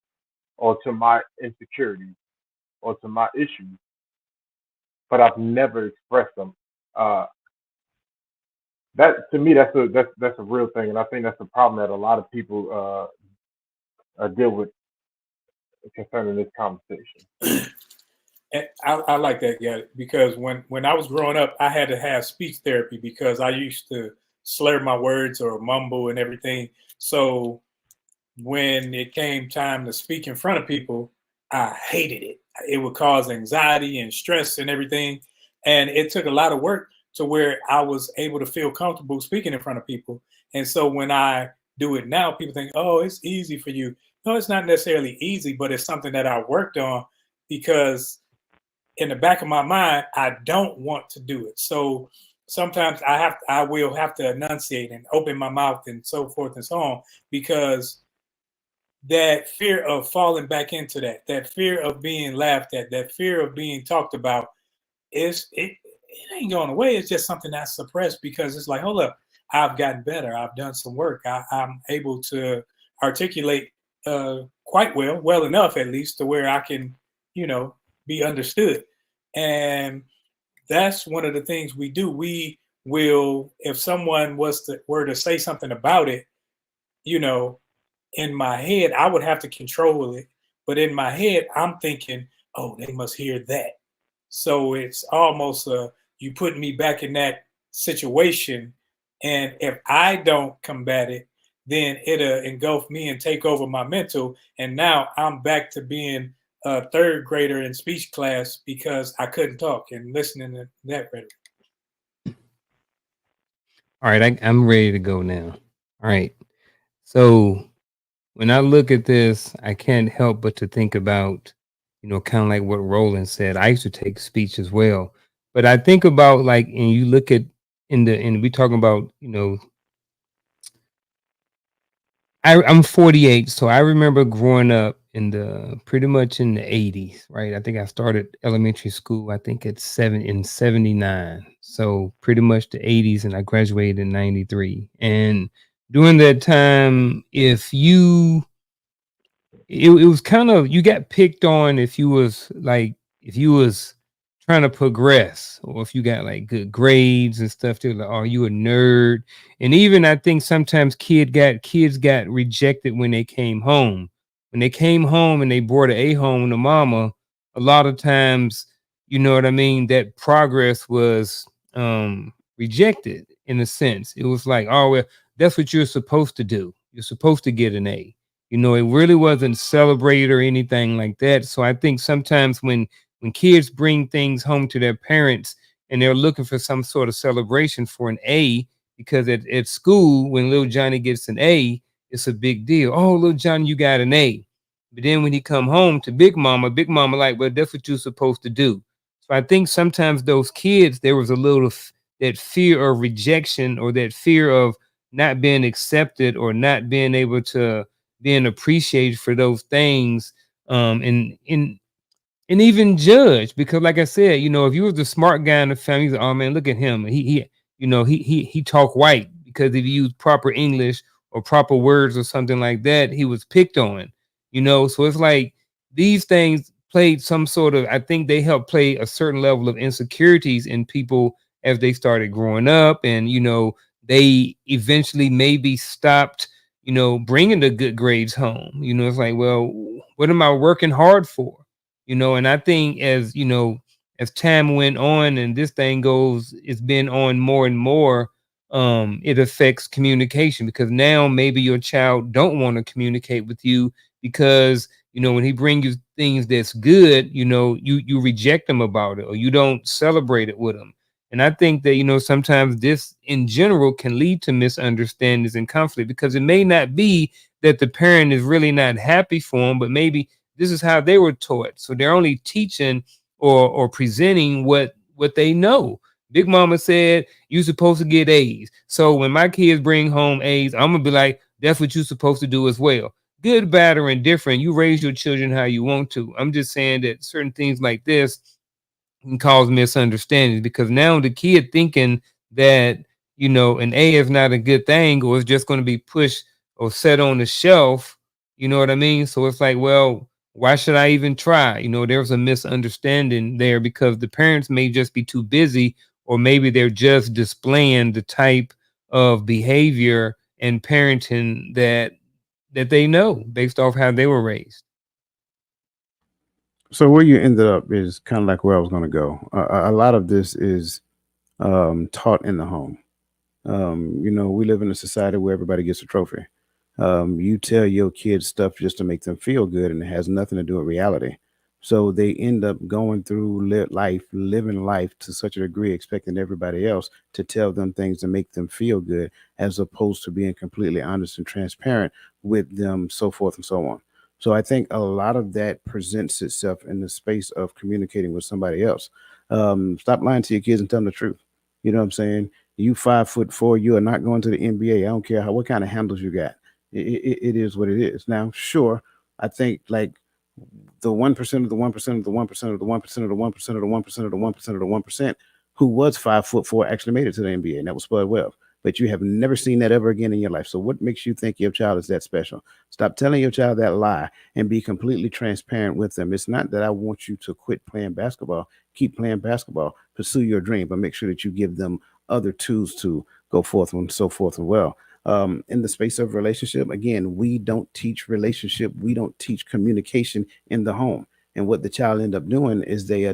or to my insecurities or to my issues, but I've never expressed them. Uh, that to me, that's a real thing, and I think that's a problem that a lot of people deal with concerning this conversation. And I like that, yeah, because when I was growing up, I had to have speech therapy because I used to slur my words or mumble and everything. So when it came time to speak in front of people, I hated it. It would cause anxiety and stress and everything. And it took a lot of work to where I was able to feel comfortable speaking in front of people. And so when I do it now, people think, oh, it's easy for you. No, it's not necessarily easy, but it's something that I worked on because in the back of my mind, I don't want to do it. So sometimes I will have to enunciate and open my mouth and so forth and so on because that fear of falling back into that fear of being laughed at, that fear of being talked about, it ain't going away. It's just something that's suppressed because it's like, hold up, I've gotten better. I've done some work. I'm able to articulate quite well enough at least to where I can, you know, be understood. And that's one of the things we do. We will, if someone were to say something about it, you know, in my head, I would have to control it. But in my head, I'm thinking, oh, they must hear that. So it's almost you put me back in that situation. And if I don't combat it, then it'll engulf me and take over my mental. And now I'm back to being a third grader in speech class because I couldn't talk and listening to that rhetoric. All right, I'm ready to go now. All right. So when I look at this, I can't help but to think about, kind of like what Roland said. I used to take speech as well, but I think about like, and you look at and we talking about, I'm 48, so I remember growing up in the pretty much in the 80s, right? I think I started elementary school, I think at 79. So pretty much the 80s, and I graduated in 93. And during that time, it was kind of, you got picked on if you was trying to progress, or if you got like good grades and stuff. They're like, oh, you a nerd. And even I think sometimes kids got rejected when they came home. When they came home and they brought an A home to mama, a lot of times, you know what I mean, that progress was rejected in a sense. It was like, oh well, that's what you're supposed to do. You're supposed to get an A. It really wasn't celebrated or anything like that. So I think sometimes when kids bring things home to their parents and they're looking for some sort of celebration for an A, because at school, when little Johnny gets an A, it's a big deal. Oh, little Johnny, you got an A. But then when he come home to Big Mama like, well, that's what you're supposed to do. So I think sometimes those kids, there was a little that fear of rejection, or that fear of not being accepted, or not being able to being appreciated for those things, and even judge. Because like I said, if you was the smart guy in the family, like, oh man, look at him, he talk white, because if he used proper English or proper words or something like that, he was picked on. So it's like these things played some sort of, I think they helped play a certain level of insecurities in people as they started growing up. And they eventually maybe stopped bringing the good grades home. It's like, well, what am I working hard for? And I think as time went on and this thing goes, it's been on more and more, it affects communication, because now maybe your child don't want to communicate with you, because when he brings you things that's good, you reject them about it, or you don't celebrate it with them. And I think that sometimes this in general can lead to misunderstandings and conflict, because it may not be that the parent is really not happy for him, but maybe this is how they were taught. So they're only teaching or presenting what they know. Big Mama said you're supposed to get A's. So when my kids bring home A's, I'm gonna be like, that's what you're supposed to do as well. Good, bad, or indifferent, you raise your children how you want to. I'm just saying that certain things like this can cause misunderstandings, because now the kid thinking that an A is not a good thing, or it's just going to be pushed or set on the shelf. You know what I mean? So it's like, well, why should I even try? There's a misunderstanding there, because the parents may just be too busy, or maybe they're just displaying the type of behavior and parenting that they know based off how they were raised. So where you ended up is kind of like where I was going to go. A lot of this is taught in the home. We live in a society where everybody gets a trophy. You tell your kids stuff just to make them feel good, and it has nothing to do with reality. So they end up going through living life to such a degree, expecting everybody else to tell them things to make them feel good, as opposed to being completely honest and transparent with them, so forth and so on. So I think a lot of that presents itself in the space of communicating with somebody else. Stop lying to your kids and tell them the truth. You know what I'm saying? You 5'4", you are not going to the NBA. I don't care what kind of handles you got. It is what it is. Now, sure, I think like the 1% of the 1% of the 1% of the 1% of the 1% of the 1% of the 1% of the 1% who was 5'4" actually made it to the NBA, and that was Spud Webb. But you have never seen that ever again in your life. So what makes you think your child is that special? Stop telling your child that lie and be completely transparent with them. It's not that I want you to quit playing basketball. Keep playing basketball, pursue your dream, but make sure that you give them other tools to go forth and so forth and well. In the space of relationship, again, we don't teach relationship. We don't teach communication in the home. And what the child end up doing is they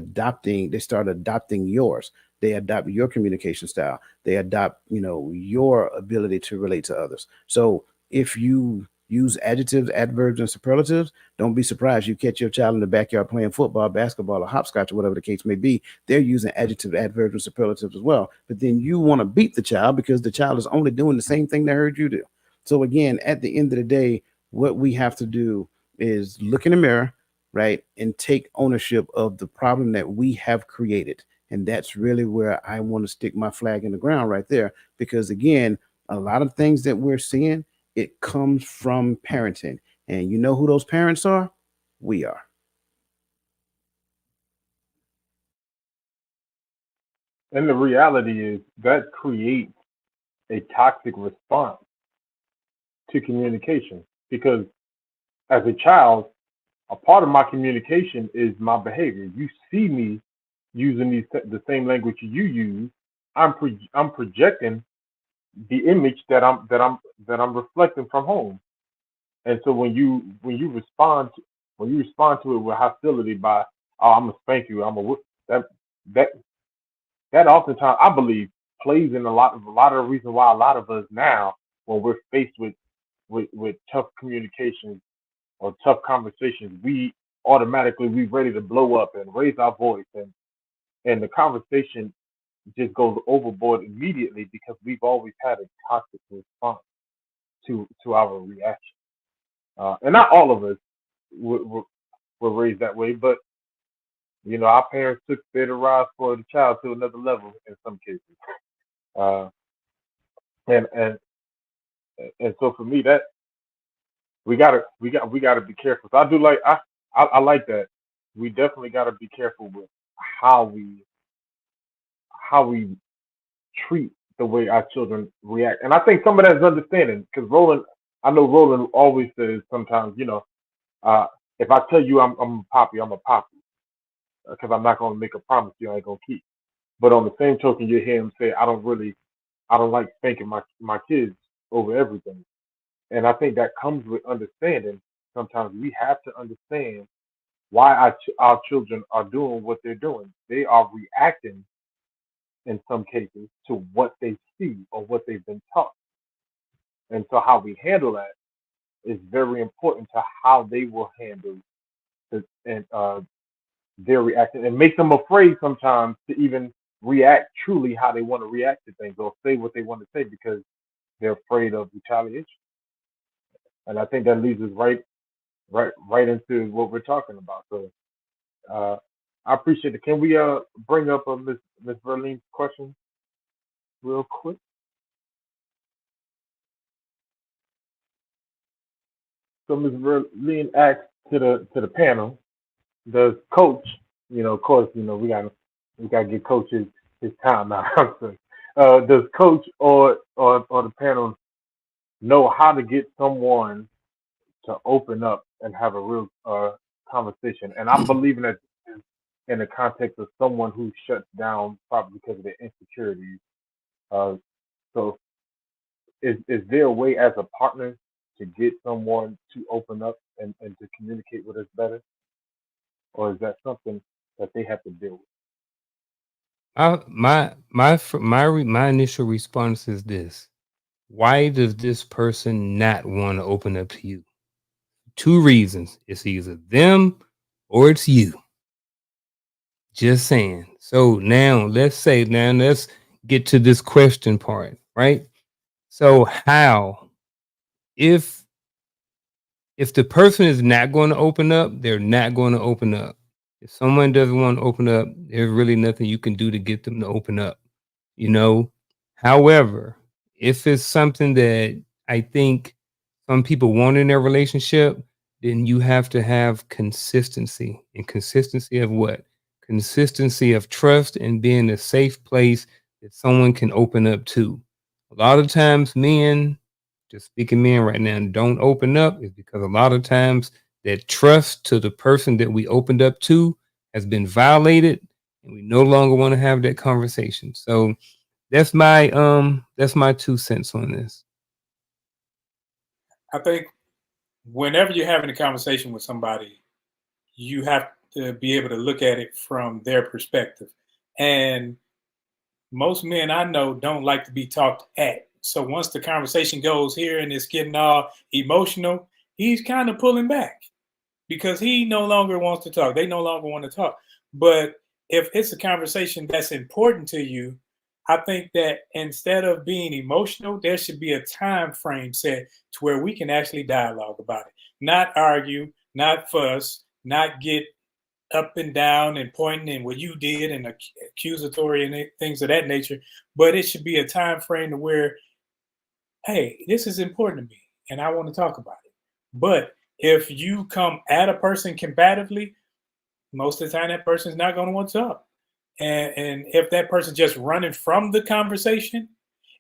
start adopting yours. They adopt your communication style. They adopt, your ability to relate to others. So if you use adjectives, adverbs, and superlatives, don't be surprised you catch your child in the backyard playing football, basketball, or hopscotch, or whatever the case may be. They're using adjectives, adverbs, and superlatives as well. But then you want to beat the child because the child is only doing the same thing they heard you do. So again, at the end of the day, what we have to do is look in the mirror, right, and take ownership of the problem that we have created. And that's really where I want to stick my flag in the ground right there. Because again, a lot of things that we're seeing, it comes from parenting. And you know who those parents are? We are. And the reality is that creates a toxic response to communication because as a child, a part of my communication is my behavior. You see me using the same language you use. I'm projecting the image that I'm reflecting from home. And so when you respond to it with hostility by oh I'm gonna spank you I'm a whoop that that oftentimes I believe plays in a lot of the reason why a lot of us now when we're faced with tough communications or tough conversations we ready to blow up and raise our voice and the conversation just goes overboard immediately because we've always had a toxic response to our reaction. And not all of us were raised that way, but our parents took their rise for the child to another level in some cases. Uh, and and so for me, that we gotta be careful. So I do like I like that. We definitely gotta be careful with how we how we treat the way our children react. And I think some of that is understanding because I know Roland always says sometimes, uh, if I tell you I'm a poppy, I'm a poppy because I'm not gonna make a promise you I ain't gonna keep. But on the same token, you hear him say, I don't like spanking my kids over everything. And I think that comes with understanding. Sometimes we have to understand why our children are doing what they're doing. They are reacting in some cases to what they see or what they've been taught. And so how we handle that is very important to how they will handle and their reaction and make them afraid sometimes to even react truly how they want to react to things or say what they want to say because they're afraid of retaliation. And I think that leads us right into what we're talking about. So uh, I appreciate it. Can we bring up Miss Verlene's question real quick? So Ms. Verlene asked to the panel, does coach, of course, we gotta give coaches his time now. So, does coach or the panel know how to get someone to open up and have a real conversation? And I'm believing that in the context of someone who shuts down probably because of their insecurities. Uh, so is there a way as a partner to get someone to open up and to communicate with us better? Or is that something that they have to deal with? My initial response is this: why does this person not want to open up to you? Two reasons: it's either them or it's you. Just saying. So now let's get to this question part, right? So how if if the person is not going to open up, they're not going to open up. If someone doesn't want to open up, there's really nothing you can do to get them to open up, you know? However, if it's something that I think some people want in their relationship, then you have to have consistency. And consistency of what? Consistency of trust and being a safe place that someone can open up to. A lot of times men, just speaking men right now, don't open up is because a lot of times that trust to the person that we opened up to has been violated and we no longer want to have that conversation. So that's my 2 cents on this. I think whenever you're having a conversation with somebody, you have to be able to look at it from their perspective. And most men I know don't like to be talked at. So once the conversation goes here and it's getting all emotional, he's kind of pulling back because he no longer wants to talk. They no longer want to talk. But if it's a conversation that's important to you, I think that instead of being emotional, there should be a time frame set to where we can actually dialogue about it, not argue, not fuss, not get up and down and pointing and what you did and accusatory and things of that nature. But it should be a time frame to where, hey, this is important to me and I want to talk about it. But if you come at a person combatively, most of the time that person's not going to want to talk. And if that person's just running from the conversation,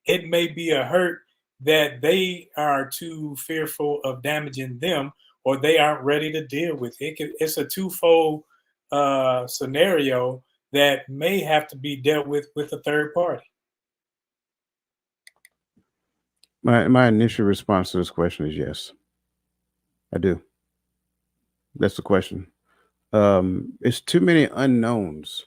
it may be a hurt that they are too fearful of damaging them, or they aren't ready to deal with it. It's a twofold scenario that may have to be dealt with a third party. My initial response to this question is yes, I do. That's the question. It's too many unknowns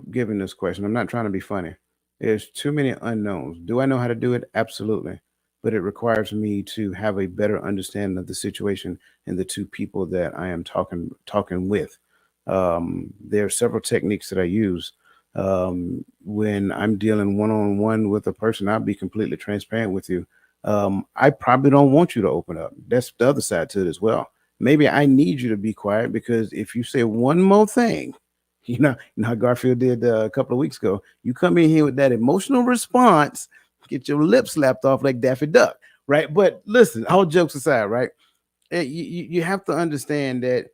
given this question. I'm not trying to be funny. There's too many unknowns. Do I know how to do it? Absolutely. But it requires me to have a better understanding of the situation and the two people that I am talking with. There are several techniques that I use. When I'm dealing one on one with a person, I'll be completely transparent with you. I probably don't want you to open up. That's the other side to it as well. Maybe I need you to be quiet because if you say one more thing, how Garfield did a couple of weeks ago. You come in here with that emotional response, get your lips slapped off like Daffy Duck, right? But listen, all jokes aside, right? You have to understand that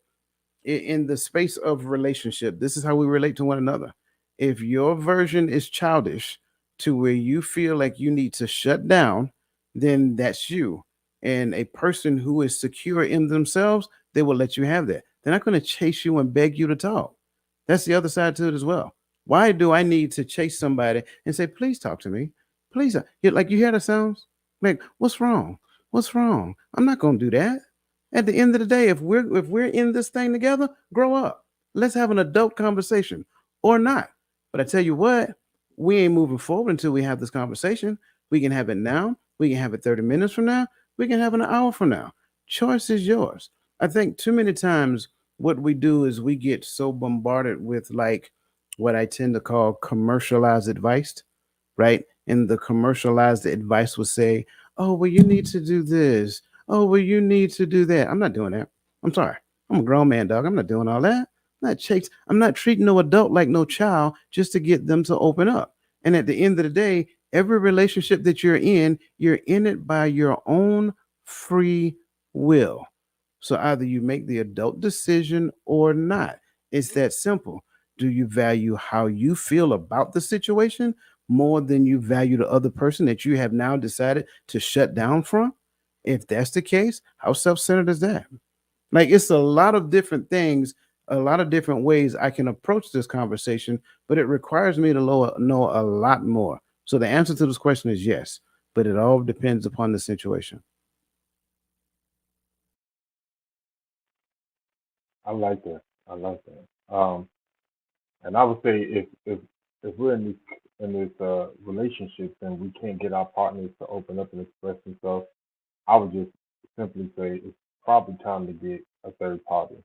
in the space of relationship, this is how we relate to one another. If your version is childish to where you feel like you need to shut down, then that's you. And a person who is secure in themselves, they will let you have that. They're not going to chase you and beg you to talk. That's the other side to it as well. Why do I need to chase somebody and say, please talk to me? Please. Like you hear the sounds? Like, what's wrong? What's wrong? I'm not going to do that. At the end of the day, if we're in this thing together, grow up. Let's have an adult conversation or not. But I tell you what, we ain't moving forward until we have this conversation. We can have it now. We can have it 30 minutes from now. We can have it an hour from now. Choice is yours. I think too many times what we do is we get so bombarded with like what I tend to call commercialized advice, right? And the commercialized advice would say, oh, well, you need to do this. Oh, well, you need to do that. I'm not doing that. I'm sorry. I'm a grown man, dog. I'm not doing all that. I'm not treating no adult like no child just to get them to open up. And at the end of the day, every relationship that you're in it by your own free will. So either you make the adult decision or not. It's that simple. Do you value how you feel about the situation more than you value the other person that you have now decided to shut down from? If that's the case, how self-centered is that? Like it's a lot of different things, a lot of different ways I can approach this conversation, but it requires me to know a lot more. So the answer to this question is yes, but it all depends upon the situation. I like that. I like that. And I would say if we're in this relationship and we can't get our partners to open up and express themselves, I would just simply say it's probably time to get a third party,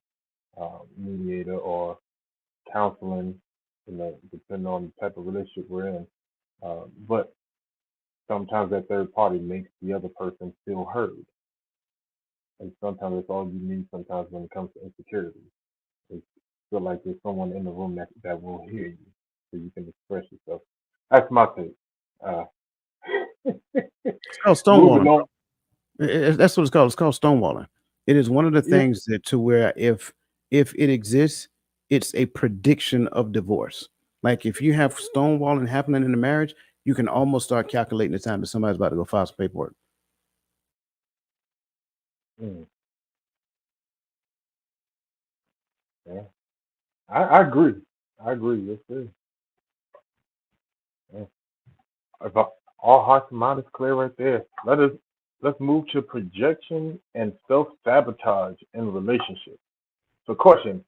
mediator or counseling, depending on the type of relationship we're in. But sometimes that third party makes the other person feel heard, and sometimes that's all you need. Sometimes when it comes to insecurity, is feel like there's someone in the room that will hear you, so you can express yourself. That's my take. Uh, It's called moving stonewalling. on. That's what it's called. It's called stonewalling. It is one of the Yeah. things that to where if it exists, it's a prediction of divorce. Like if you have stonewalling happening in a marriage, you can almost start calculating the time that somebody's about to go file some paperwork. Mm, yeah. I agree. I agree. Yes, sir. Yeah. If all hearts and minds is clear right there, let's move to projection and self sabotage in relationships. So, question: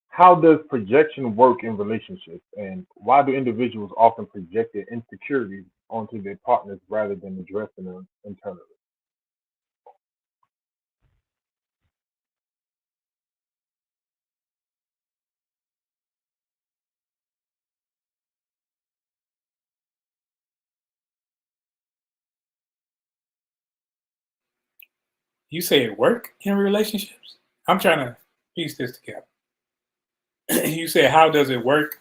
how does projection work in relationships, and why do individuals often project their insecurities onto their partners rather than addressing them internally? You say it work in relationships? I'm trying to piece this together. You say, how does it work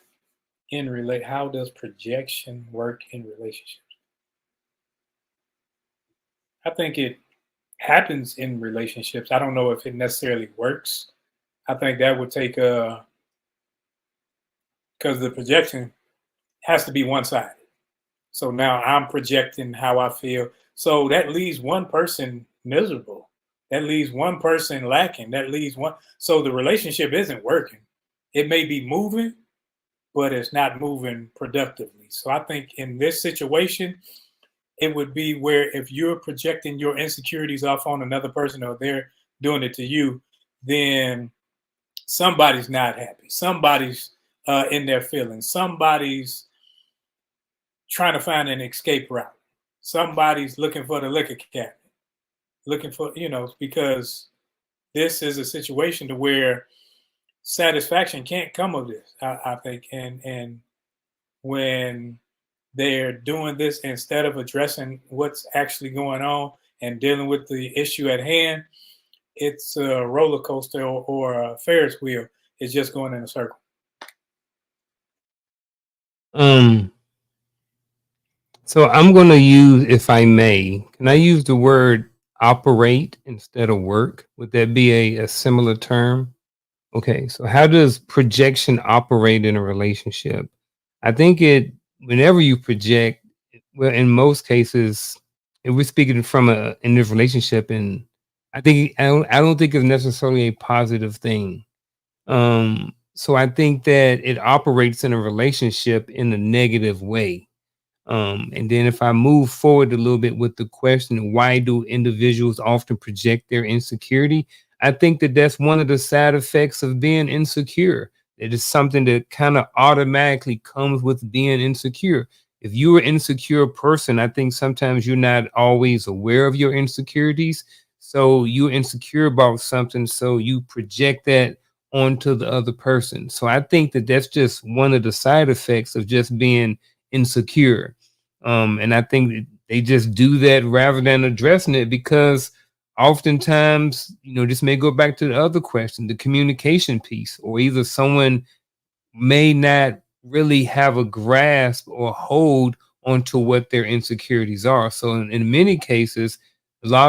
in how does projection work in relationships? I think it happens in relationships. I don't know if it necessarily works. I think that would take because the projection has to be one-sided. So now I'm projecting how I feel. So that leaves one person miserable. That leaves one person lacking. That leaves one. So the relationship isn't working. It may be moving, but it's not moving productively. So I think in this situation, it would be where if you're projecting your insecurities off on another person or they're doing it to you, then somebody's not happy. Somebody's in their feelings. Somebody's trying to find an escape route. Somebody's looking for the liquor cabinet, looking for, because this is a situation to where satisfaction can't come of this, I think. And when they're doing this, instead of addressing what's actually going on and dealing with the issue at hand, it's a roller coaster or a Ferris wheel. It's just going in a circle. So I'm going to use, if I may, can I use the word operate instead of work? Would that be a similar term? Okay, so how does projection operate in a relationship? I think whenever you project, well, in most cases, if we're speaking from in this relationship, and I don't think it's necessarily a positive thing. So I think that it operates in a relationship in a negative way. And then if I move forward a little bit with the question, why do individuals often project their insecurity? I think that that's one of the side effects of being insecure. It is something that kind of automatically comes with being insecure. If you're an insecure person, I think sometimes you're not always aware of your insecurities. So you're insecure about something, so you project that onto the other person. So I think that that's just one of the side effects of just being insecure. And I think that they just do that rather than addressing it, because oftentimes, this may go back to the other question, the communication piece, or either someone may not really have a grasp or hold onto what their insecurities are. So in many cases,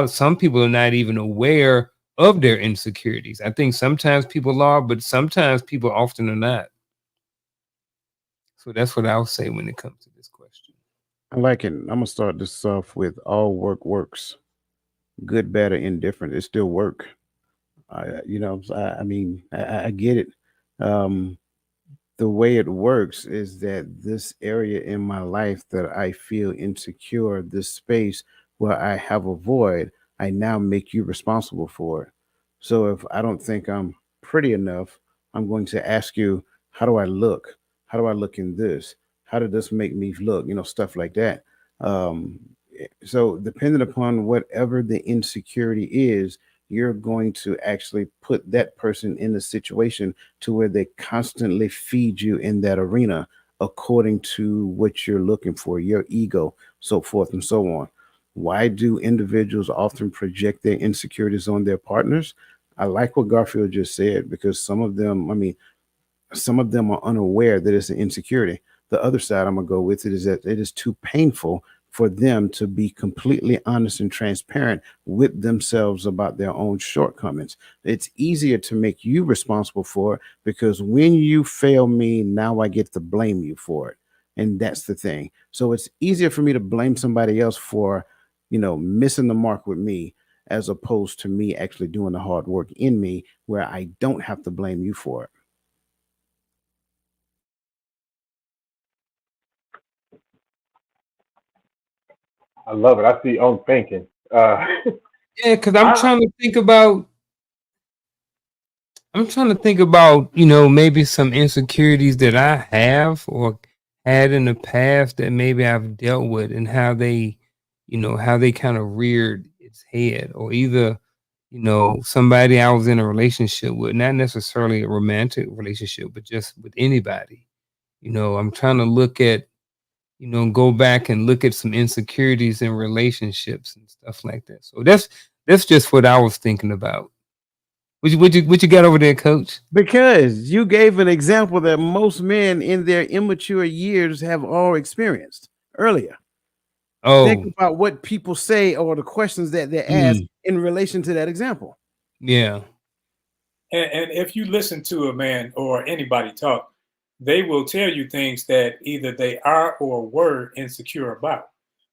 some people are not even aware of their insecurities. I think sometimes people are, but sometimes people often are not. So that's what I'll say when it comes to this question. I like it. I'm gonna start this off with all work works. Good, bad, or indifferent. It still work. I mean, I get it. Um, the way it works is that this area in my life that I feel insecure, this space where I have a void, I now make you responsible for it. So if I don't think I'm pretty enough, I'm going to ask you, how do I look? How do I look in this? How did this make me look? Stuff like that. Um, so depending upon whatever the insecurity is, you're going to actually put that person in a situation to where they constantly feed you in that arena according to what you're looking for, your ego, so forth and so on. Why do individuals often project their insecurities on their partners? I like what Garfield just said, because some of them, I mean, some of them are unaware that it's an insecurity. The other side I'm gonna go with it is that it is too painful for them to be completely honest and transparent with themselves about their own shortcomings. It's easier to make you responsible for it, because when you fail me, now I get to blame you for it. And that's the thing. So it's easier for me to blame somebody else for, missing the mark with me, as opposed to me actually doing the hard work in me where I don't have to blame you for it. I love it. I see on thinking. Yeah, because I I'm trying to think about, maybe some insecurities that I have or had in the past that maybe I've dealt with, and how they kind of reared its head, or either, somebody I was in a relationship with, not necessarily a romantic relationship, but just with anybody. I'm trying to look at, go back and look at some insecurities in relationships and stuff like that. So That's just what I was thinking about. What you got over there, Coach? Because you gave an example that most men in their immature years have all experienced earlier. Think Oh, about what people say or the questions that they ask in relation to that example. yeah. And if you listen to a man or anybody talk, they will tell you things that either they are or were insecure about.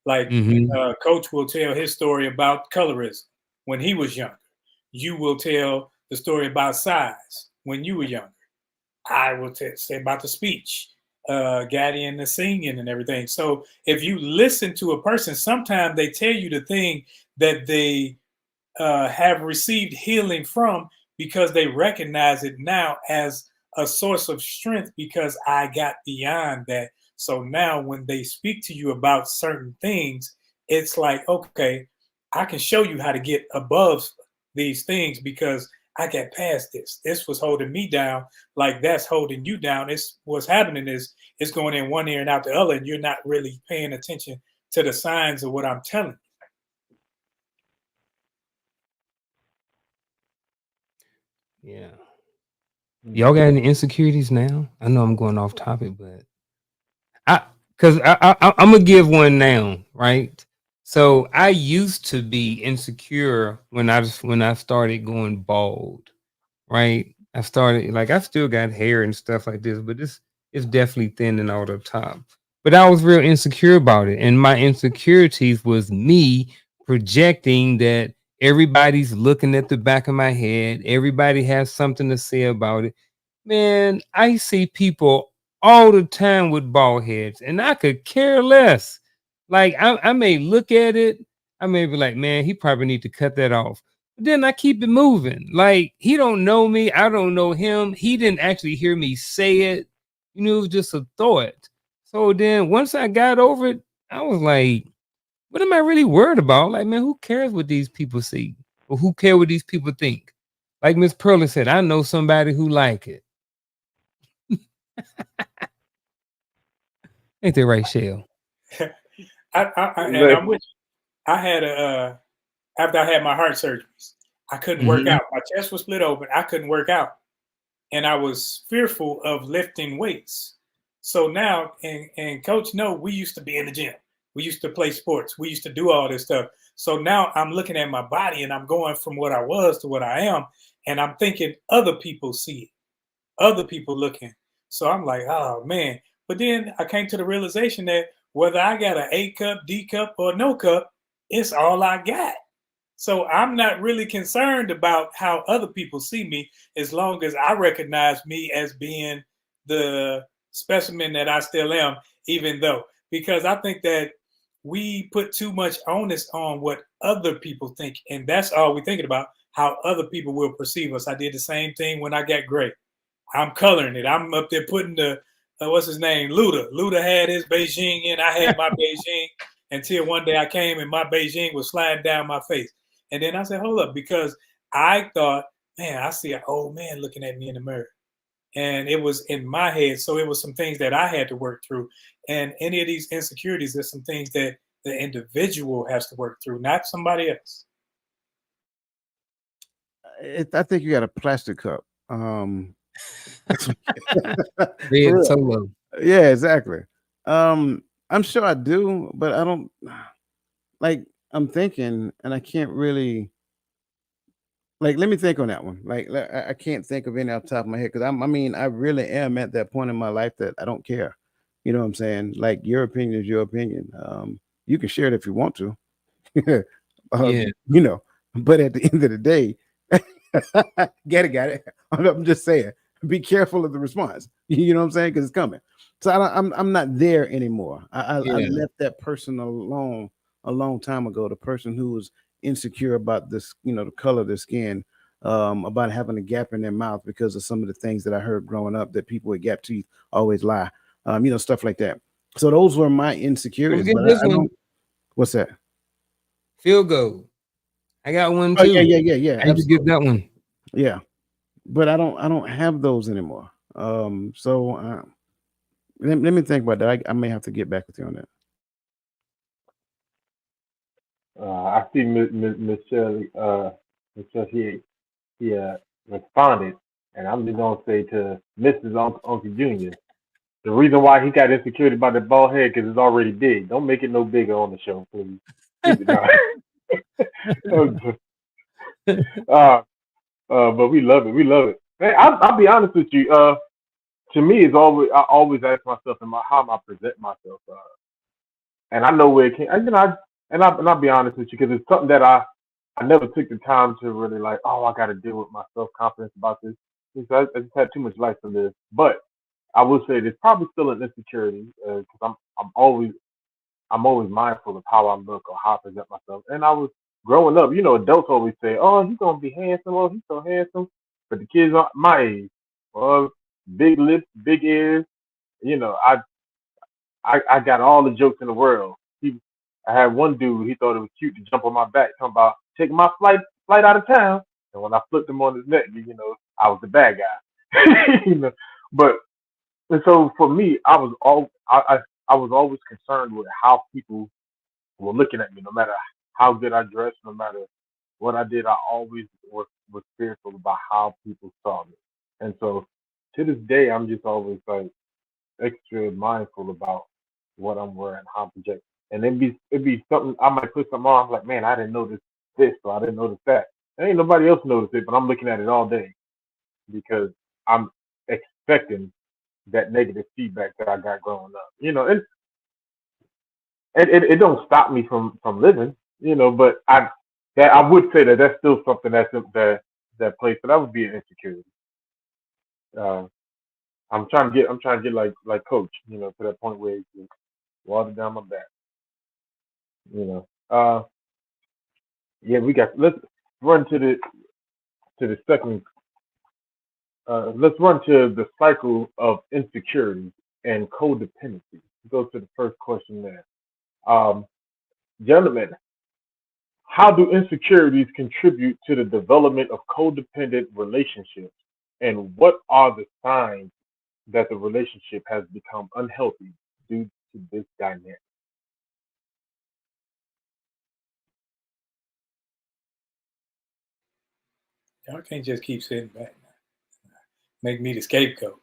Like Mm-hmm. Coach will tell his story about colorism when he was younger. You will tell the story about size when you were younger. I will say about the speech, Gaddy and the singing and everything. So if you listen to a person, sometimes they tell you the thing that they have received healing from because they recognize it now as a source of strength because I got beyond that. So now when they speak to you about certain things, it's like, okay, I can show you how to get above these things because I got past this. This was holding me down, like that's holding you down. It's what's happening is it's going in one ear and out the other, and you're not really paying attention to the signs of what I'm telling you. Yeah. Y'all got any insecurities now? I know I'm going off topic, but I'm gonna give one now, right? So I used to be insecure when I started going bald, right? I started like I still got hair and stuff like this, but this is definitely thinning out the top. But I was real insecure about it, and my insecurities was me projecting that everybody's looking at the back of my head, everybody has something to say about it. Man, I see people all the time with bald heads, and I could care less. Like I may look at it, I may be like, man, he probably need to cut that off. But then I keep it moving. Like he don't know me, I don't know him. He didn't actually hear me say it. You know, it was just a thought. So then once I got over it, I was like, what am I really worried about? Like, man, who cares what these people see? Or who care what these people think? Like Miss Pearlie said, I know somebody who like it. Ain't that right, Shell? And I'm with you. I had after I had my heart surgeries, I couldn't work out. My chest was split open. I couldn't work out, and I was fearful of lifting weights. So now, and Coach, no, we used to be in the gym. We used to play sports. We used to do all this stuff. So now I'm looking at my body, and I'm going from what I was to what I am, and I'm thinking other people see it, other people looking. So I'm like, oh man. But then I came to the realization that whether I got an A cup, D cup, or no cup, it's all I got. So I'm not really concerned about how other people see me as long as I recognize me as being the specimen that I still am, even though, because I think that we put too much onus on what other people think. And that's all we're thinking about, how other people will perceive us. I did the same thing when I got gray. I'm coloring it. I'm up there putting the what's his name, Luda. Luda had his Beijing in. I had my Beijing until one day I came and my Beijing was sliding down my face. And then I said, hold up, because I thought, man, I see an old man looking at me in the mirror. And it was in my head. So it was some things that I had to work through. And any of these insecurities, there's some things that the individual has to work through, not somebody else. I think you got a plastic cup. Red Solo. Yeah, exactly. I'm sure I do, but I don't like. I'm thinking, and I can't really like. Let me think on that one. Like, I can't think of any off the top of my head because I mean, I really am at that point in my life that I don't care. You know what I'm saying? Like, your opinion is your opinion. You can share it if you want to. Yeah. You know, but at the end of the day, got it. I'm just saying, be careful of the response. You know what I'm saying? Because it's coming. So I'm not there anymore. I left that person alone a long time ago. The person who was insecure about this, you know, the color of their skin, about having a gap in their mouth because of some of the things that I heard growing up that people with gap teeth always lie, you know, stuff like that. So those were my insecurities. Get But this I one. don't. What's that? Field goal. I got one Oh too. yeah. I need to get that one. Yeah, but I don't have those anymore. So let me think about that. I may have to get back with you on that. I see Michelle. Michelle, he responded, and I'm just gonna say to Mrs. Uncle Junior, the reason why he got insecurity about that bald head because it's already big. Don't make it no bigger on the show, please. Keep it down. uh, but we love it. We love it. Man, I'll be honest with you. To me, it's always I always ask myself, how am I present myself? And I know where it came. And I'll be honest with you because it's something that I never took the time to really like. Oh, I got to deal with my self confidence about this. Because I just had too much life to live. But I will say there's probably still an insecurity because I'm always mindful of how I look or how I present myself. And I was growing up, adults always say, "Oh, he's gonna be handsome. Oh, he's so handsome." But the kids are my age, well, big lips, big ears. You know, I got all the jokes in the world. I had one dude. He thought it was cute to jump on my back, talking about taking my flight out of town. And when I flipped him on his neck, I was the bad guy. But and so for me, I was always concerned with how people were looking at me, no matter how good I dressed, no matter what I did. I always was fearful about how people saw me. And so to this day, I'm just always like extra mindful about what I'm wearing, how I'm projecting. And it'd be something I might put something on. I'm like, man, I didn't notice this, or I didn't notice that. And ain't nobody else noticed it, but I'm looking at it all day because I'm expecting that negative feedback that I got growing up. And it don't stop me from living. But I would say that that's still something that plays. So that would be an insecurity. Uh, I'm trying to get like coach, to that point where it's just water down my back. You know. Yeah, let's run to the second. Let's run to the cycle of insecurity and codependency. Go to the first question there. Um, Gentlemen, how do insecurities contribute to the development of codependent relationships? And what are the signs that the relationship has become unhealthy due to this dynamic? Y'all can't just keep sitting back. Make me the scapegoat.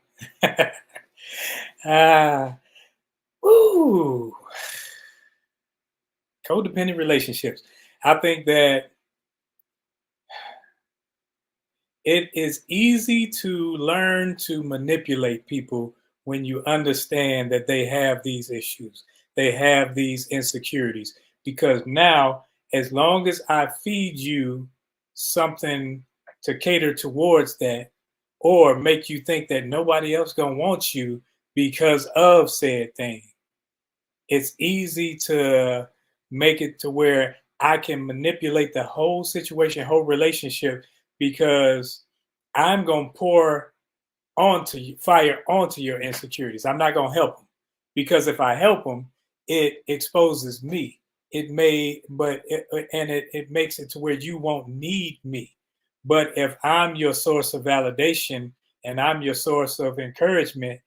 Ah, ooh, codependent relationships. I think that it is easy to learn to manipulate people when you understand that they have these issues, they have these insecurities. Because now, as long as I feed you something to cater towards that, or make you think that nobody else gonna want you because of said thing, it's easy to make it to where I can manipulate the whole situation, whole relationship, because I'm gonna pour onto you, fire onto your insecurities. I'm not gonna help them, because if I help them, it exposes me. It makes it to where you won't need me. But if I'm your source of validation and I'm your source of encouragement,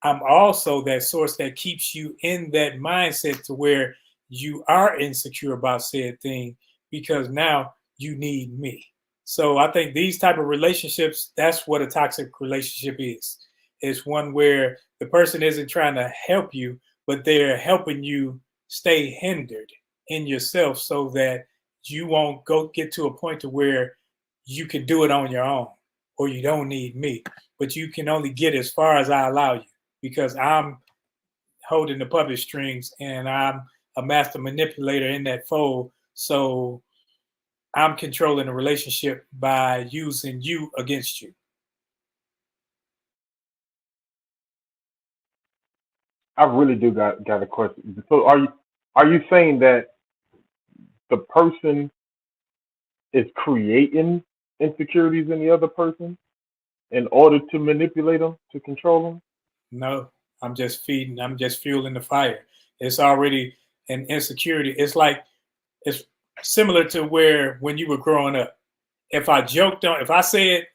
I'm also that source that keeps you in that mindset to where you are insecure about said thing, because now you need me. So I think these type of relationships, that's what a toxic relationship is. It's one where the person isn't trying to help you, but they're helping you stay hindered in yourself so that you won't go get to a point to where you can do it on your own, or you don't need me, but you can only get as far as I allow you, because I'm holding the puppet strings and I'm a master manipulator in that fold. So I'm controlling the relationship by using you against you. I really do got a question. So are you saying that the person is creating insecurities in the other person in order to manipulate them, to control them? No, I'm just feeding, I'm just fueling the fire. It's already an insecurity. It's similar to where when you were growing up, if I said,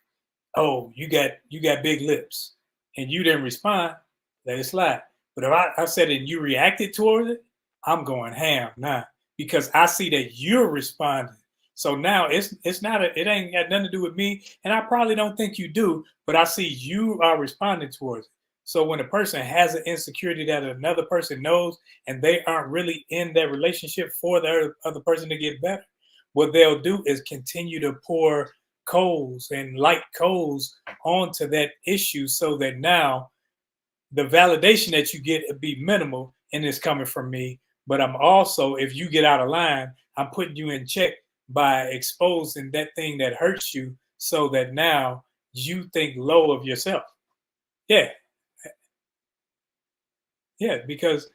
"Oh, you got big lips," and you didn't respond, let it slide. But if I said it and you reacted towards it, I'm going ham now, because I see that you're responding. So now it's not it ain't got nothing to do with me, and I probably don't think you do, but I see you are responding towards it. So when a person has an insecurity that another person knows, and they aren't really in that relationship for the other person to get better, what they'll do is continue to pour coals and light coals onto that issue, so that now the validation that you get would be minimal and it's coming from me. But I'm also, if you get out of line, I'm putting you in check by exposing that thing that hurts you, so that now you think low of yourself. Yeah. Yeah. Because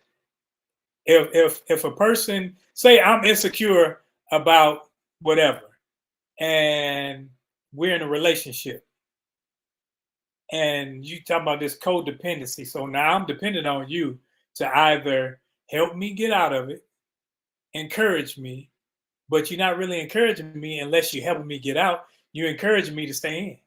if a person say I'm insecure about whatever, and we're in a relationship, and you talk about this codependency. So now I'm dependent on you to either help me get out of it, encourage me, but you're not really encouraging me unless you're helping me get out. You're encouraging me to stay in.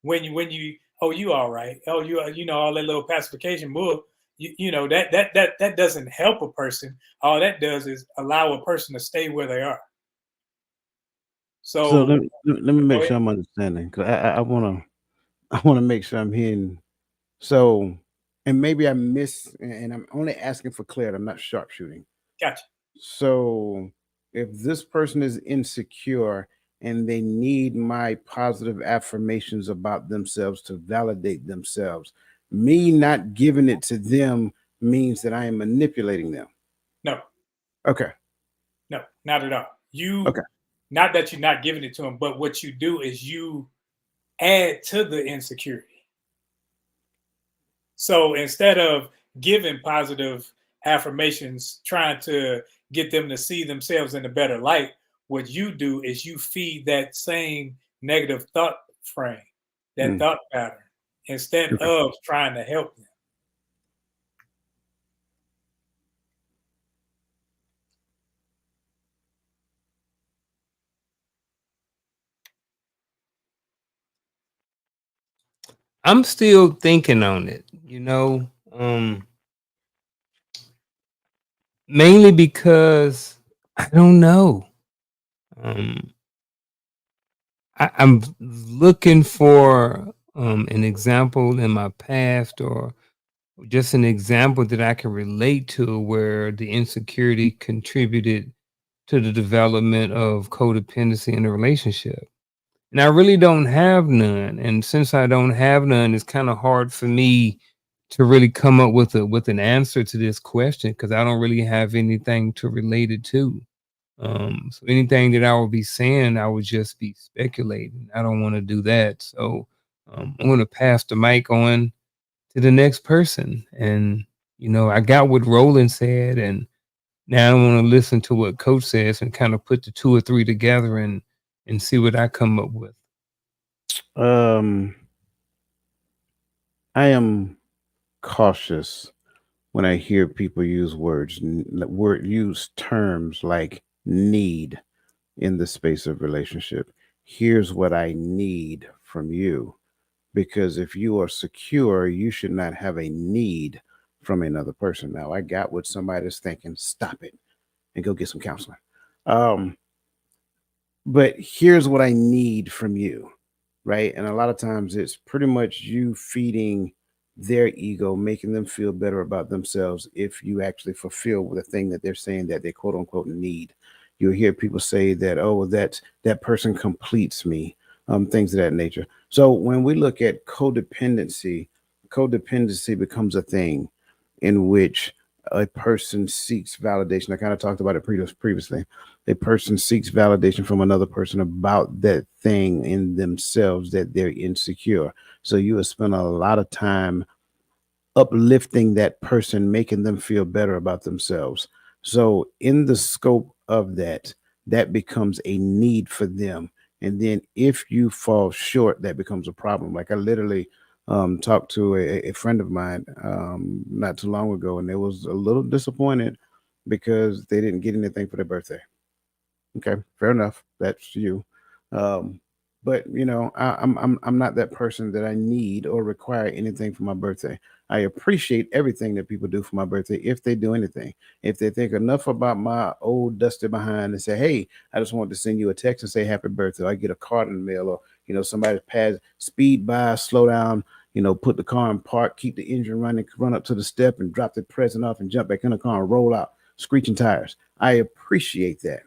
When you oh, you all right. Oh, you know, all that little pacification move. You know that doesn't help a person. All that does is allow a person to stay where they are. So So let me go make ahead. sure I'm understanding, because I want to I want to make sure I'm hearing. So, and maybe I miss, and I'm only asking for clarity. I'm not sharpshooting. Gotcha. So, if this person is insecure and they need my positive affirmations about themselves to validate themselves, me not giving it to them means that I am manipulating them. No, Okay. no, not at all. You, Okay. not that you're not giving it to them, but what you do is you add to the insecurity. So instead of giving positive affirmations, trying to get them to see themselves in a better light, what you do is you feed that same negative thought frame, that Mm, thought pattern, instead okay. of trying to help them. I'm still thinking on it, you know, mainly because I don't know. Um, I'm looking for an example in my past, or just an example that I can relate to where the insecurity contributed to the development of codependency in a relationship. And I really don't have none. And since I don't have none, it's kind of hard for me to really come up with an answer to this question, because I don't really have anything to relate it to. So anything that I would be saying, I would just be speculating. I don't want to do that. So I'm going to pass the mic on to the next person. And I got what Roland said, and now I want to listen to what Coach says and kind of put the two or three together and see what I come up with. Um, I am cautious when I hear people use use terms like need in the space of relationship. Here's what I need from you. Because if you are secure, you should not have a need from another person. Now, I got what somebody's thinking. Stop it and go get some counseling. Um, but here's what I need from you, right? And a lot of times it's pretty much you feeding their ego, making them feel better about themselves if you actually fulfill the thing that they're saying that they quote unquote need. You'll hear people say that, oh, well, that person completes me, things of that nature. So when we look at codependency becomes a thing in which a person seeks validation. I kind of talked about it previously. A person seeks validation from another person about that thing in themselves that they're insecure. So you will spend a lot of time uplifting that person, making them feel better about themselves. So, in the scope of that, that becomes a need for them. And then, if you fall short, that becomes a problem. Like I literally talked to a friend of mine not too long ago, and they was a little disappointed because they didn't get anything for their birthday. Okay, fair enough. That's you. Um, but I'm not that person that I need or require anything for my birthday. I appreciate everything that people do for my birthday if they do anything. If they think enough about my old dusty behind and say, hey, I just want to send you a text and say happy birthday. Or I get a card in the mail, or somebody pass speed by, slow down, put the car in park, keep the engine running, run up to the step and drop the present off and jump back in the car and roll out, screeching tires. I appreciate that.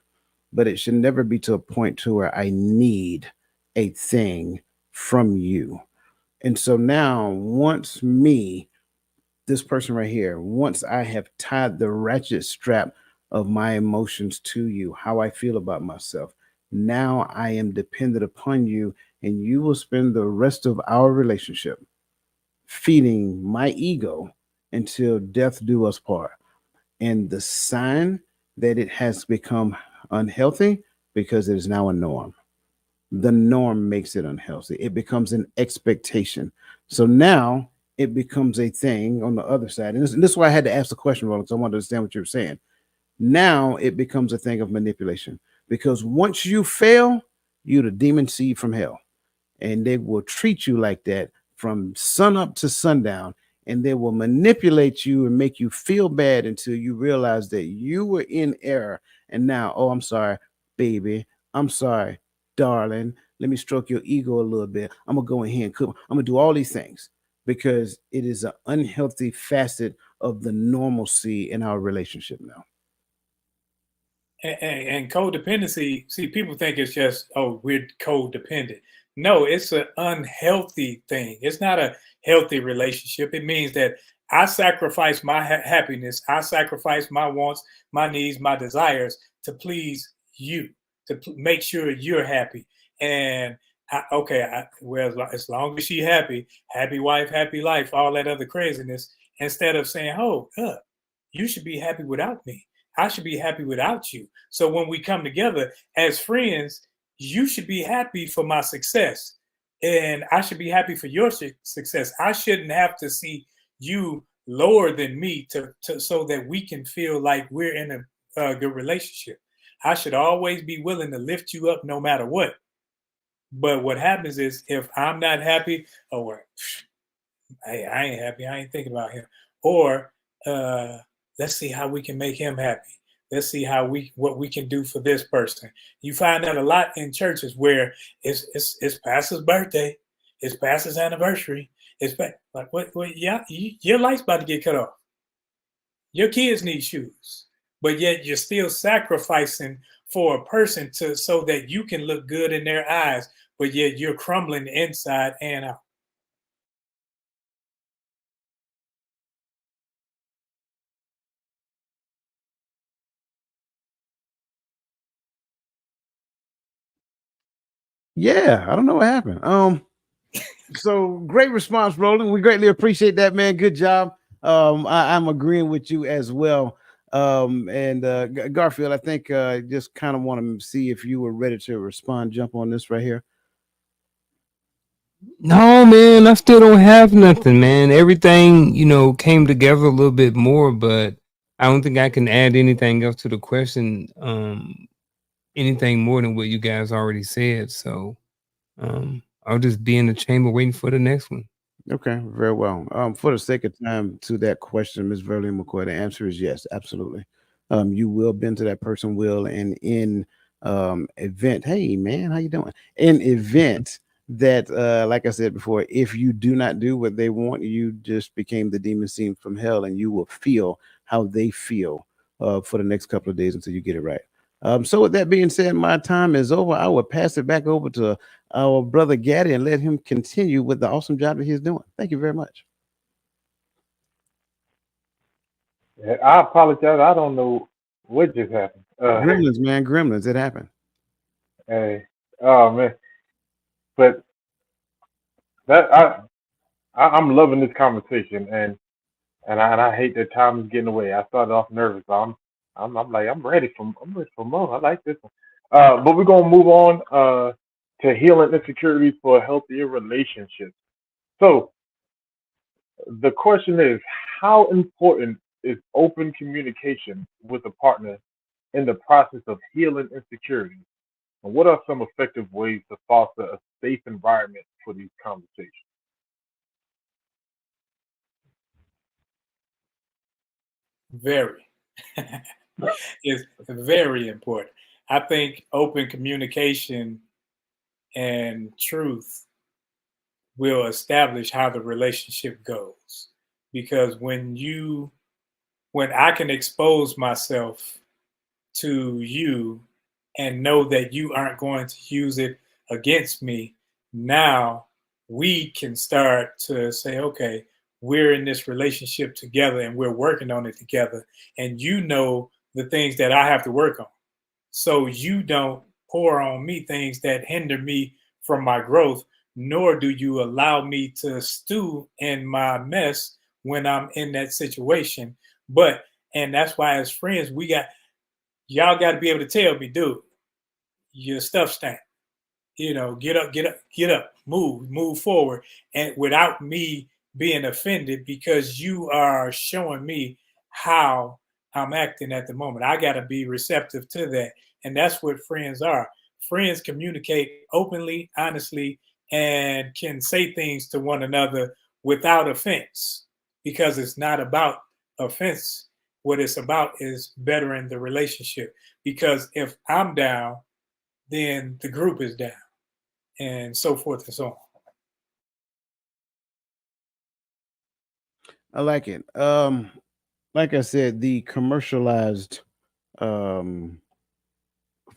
But it should never be to a point to where I need a thing from you. And so now, once me, this person right here, once I have tied the ratchet strap of my emotions to you, how I feel about myself, now I am dependent upon you, and you will spend the rest of our relationship feeding my ego until death do us part. And the sign that it has become unhealthy because it is now a norm. The norm makes it unhealthy. It becomes an expectation. So now it becomes a thing on the other side. And this is why I had to ask the question, Roland, because I wanted to understand what you were saying. Now it becomes a thing of manipulation because once you fail, you're the demon seed from hell, and they will treat you like that from sun up to sundown, and they will manipulate you and make you feel bad until you realize that you were in error. And now, oh, I'm sorry, baby, I'm sorry, darling, let me stroke your ego a little bit, I'm gonna go in here and cook, I'm gonna do all these things because it is an unhealthy facet of the normalcy in our relationship now. And codependency, see, people think it's just, oh, we're codependent. No, it's an unhealthy thing. It's not a healthy relationship. It means that I sacrifice my happiness, I sacrifice my wants, my needs, my desires to please you, to make sure you're happy. And well, as long as she's happy, happy wife, happy life, all that other craziness, instead of saying, oh, you should be happy without me. I should be happy without you. So when we come together as friends, you should be happy for my success. And I should be happy for your success. I shouldn't have to see you lower than me to so that we can feel like we're in a good relationship. I should always be willing to lift you up no matter what. But what happens is if I'm not happy, or hey, I ain't happy, I ain't thinking about him. Or uh, let's see how we can make him happy. Let's see what we can do for this person. You find that a lot in churches where it's pastor's birthday, it's pastor's anniversary. Like what? Yeah, your light's about to get cut off. Your kids need shoes, but yet you're still sacrificing for a person to so that you can look good in their eyes, but yet you're crumbling inside and out. Yeah, I don't know what happened. So great response, Roland. We greatly appreciate that, man. Good job. I'm agreeing with you as well. And Garfield, I think just kind of want to see if you were ready to respond. Jump on this right here. No, man, I still don't have nothing, man. Everything, came together a little bit more, but I don't think I can add anything else to the question, anything more than what you guys already said. So I'll just be in the chamber waiting for the next one. Okay, very well. For the sake of time to that question, Ms. Verlene McCoy, the answer is yes, absolutely. You will bend to that person will, and in event, hey man, how you doing? In event that, like I said before, if you do not do what they want, you just became the demon scene from hell, and you will feel how they feel for the next couple of days until you get it right. So with that being said, my time is over. I will pass it back over to our brother Gaddy and let him continue with the awesome job that he's doing. Thank you very much. I apologize. I don't know what just happened. Gremlins, man, gremlins. It happened. Hey, oh man, but that I'm loving this conversation, and I hate that time is getting away. I started off nervous, but I'm like I'm ready for more. I like this one. But we're gonna move on to healing insecurities for a healthier relationship. So the question is, how important is open communication with a partner in the process of healing insecurities? And what are some effective ways to foster a safe environment for these conversations? Very. It's very important. I think open communication and truth will establish how the relationship goes. Because when I can expose myself to you and know that you aren't going to use it against me, now we can start to say, okay, we're in this relationship together and we're working on it together. And you know the things that I have to work on. So you don't pour on me things that hinder me from my growth, nor do you allow me to stew in my mess when I'm in that situation. But, and that's why as friends, y'all got to be able to tell me, dude, your stuff stank. Get up, move forward, and without me being offended because you are showing me how I'm acting at the moment. I got to be receptive to that. And that's what friends are. Friends communicate openly, honestly, and can say things to one another without offense because it's not about offense. What it's about is bettering the relationship. Because if I'm down, then the group is down, and so forth and so on. I like it. Like I said, the commercialized um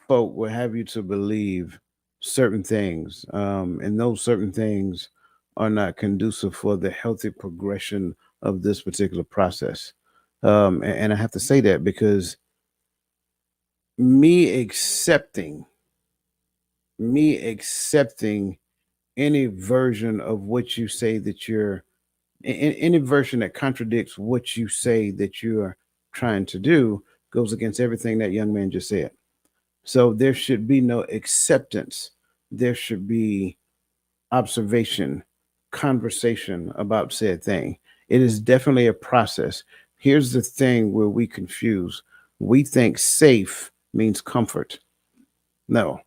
folk will have you to believe certain things, and those certain things are not conducive for the healthy progression of this particular process. And I have to say that because me accepting, me accepting any version of what you say that you're, any version that contradicts what you say that you're trying to do goes against everything that young man just said. So there should be no acceptance. There should be observation, conversation about said thing. It is definitely a process. Here's the thing where we confuse. We think safe means comfort. No,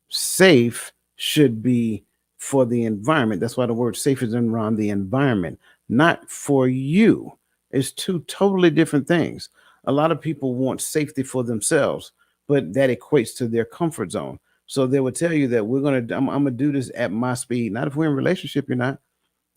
safe should be for the environment. That's why the word safe is in around the environment, not for you. It's two totally different things. A lot of people want safety for themselves, but that equates to their comfort zone. So they will tell you that I'm gonna do this at my speed. Not if we're in a relationship, you're not.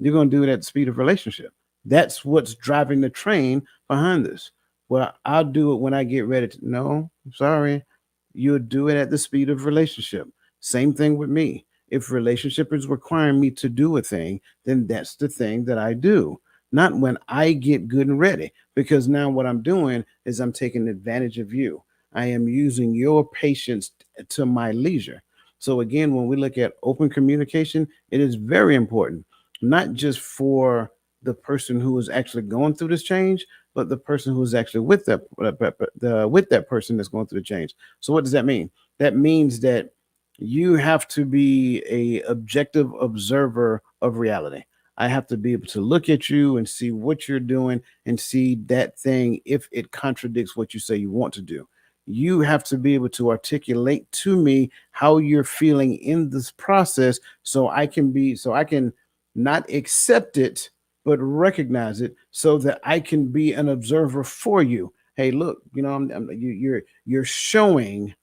You're going to do it at the speed of relationship. That's what's driving the train behind this. Well, I'll do it when I get ready to. No, sorry. You'll do it at the speed of relationship. Same thing with me. If relationship is requiring me to do a thing, then that's the thing that I do. Not when I get good and ready, because now what I'm doing is I'm taking advantage of you. I am using your patience to my leisure. So again, when we look at open communication, it is very important not just for the person who is actually going through this change, but the person who is actually with with that person that's going through the change. So what does that mean? That means that you have to be a objective observer of reality. I have to be able to look at you and see what you're doing and see that thing if it contradicts what you say you want to do. You have to be able to articulate to me how you're feeling in this process so I can not accept it, but recognize it so that I can be an observer for you. Hey, look, you're showing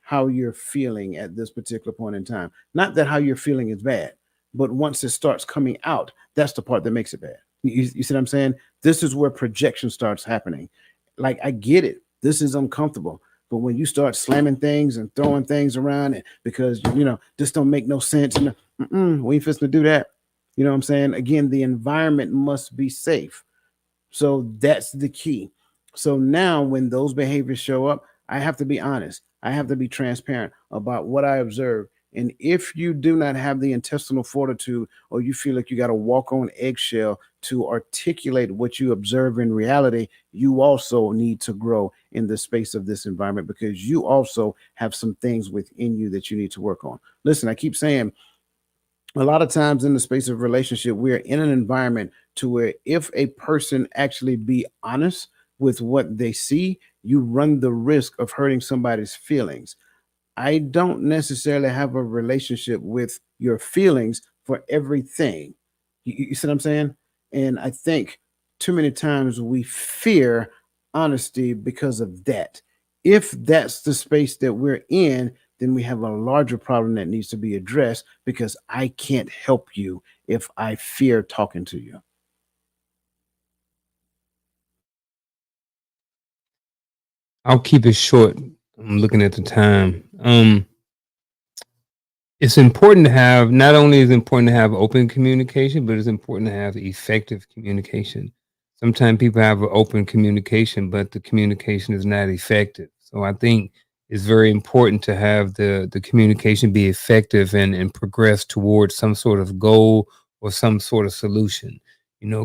how you're feeling at this particular point in time. Not that how you're feeling is bad, but once it starts coming out, that's the part that makes it bad. You see what I'm saying? This is where projection starts happening. Like, I get it. This is uncomfortable. But when you start slamming things and throwing things around, and because this don't make no sense, and we ain't fixing to do that. You know what I'm saying? Again, the environment must be safe. So that's the key. So now when those behaviors show up, I have to be honest. I have to be transparent about what I observe. And if you do not have the intestinal fortitude, or you feel like you got to walk on eggshell to articulate what you observe in reality, you also need to grow in the space of this environment, because you also have some things within you that you need to work on. Listen, I keep saying a lot of times in the space of relationship, we're in an environment to where if a person actually be honest with what they see, you run the risk of hurting somebody's feelings. I don't necessarily have a relationship with your feelings for everything. You see what I'm saying? And I think too many times we fear honesty because of that. If that's the space that we're in, then we have a larger problem that needs to be addressed because I can't help you if I fear talking to you. I'll keep it short. I'm looking at the time. It's important to have, not only is it important to have open communication, but it's important to have effective communication. Sometimes people have an open communication, but the communication is not effective. So I think it's very important to have the communication be effective and progress towards some sort of goal or some sort of solution.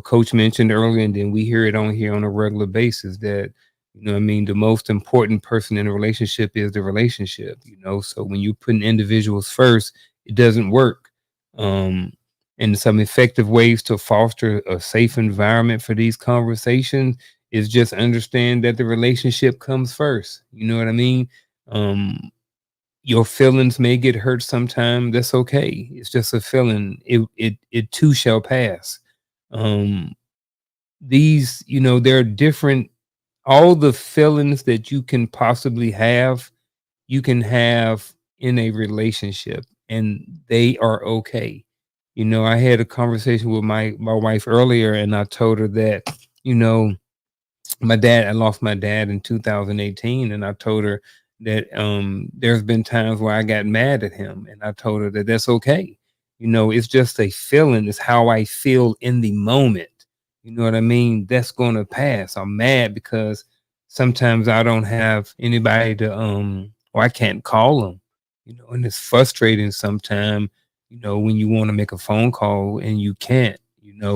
Coach mentioned earlier, and then we hear it on here on a regular basis that, what I mean, the most important person in a relationship is the relationship. So when you're putting individuals first, it doesn't work. Um, and some effective ways to foster a safe environment for these conversations is just understand that the relationship comes first. You know what I mean? Um, your feelings may get hurt sometime. That's okay. It's just a feeling. It too shall pass. Um, there are different, all the feelings that you can possibly have, you can have in a relationship, and they are okay. I had a conversation with my wife earlier, and I told her that, you know, I lost my dad in 2018, and I told her that there's been times where I got mad at him, and I told her that that's okay. It's just a feeling. It's how I feel in the moment. You know what I mean? That's going to pass. I'm mad because sometimes I don't have anybody to or I can't call them. And it's frustrating sometimes, when you want to make a phone call and you can't,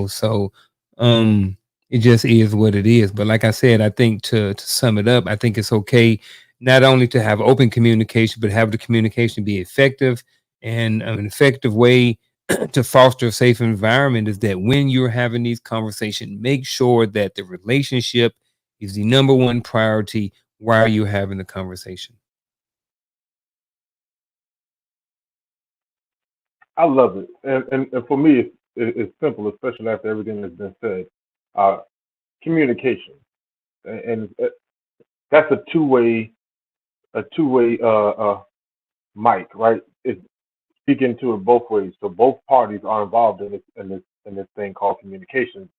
so um it just is what it is. But like I said, I think to sum it up, I think it's okay not only to have open communication, but have the communication be effective. And an effective way to foster a safe environment is that when you're having these conversations, make sure that the relationship is the number one priority while you're having the conversation. I love it, and for me, it's simple, especially after everything that's been said. Uh, Communication, and that's a two way mic, right? It's speaking to it both ways, so both parties are involved in this thing called communication.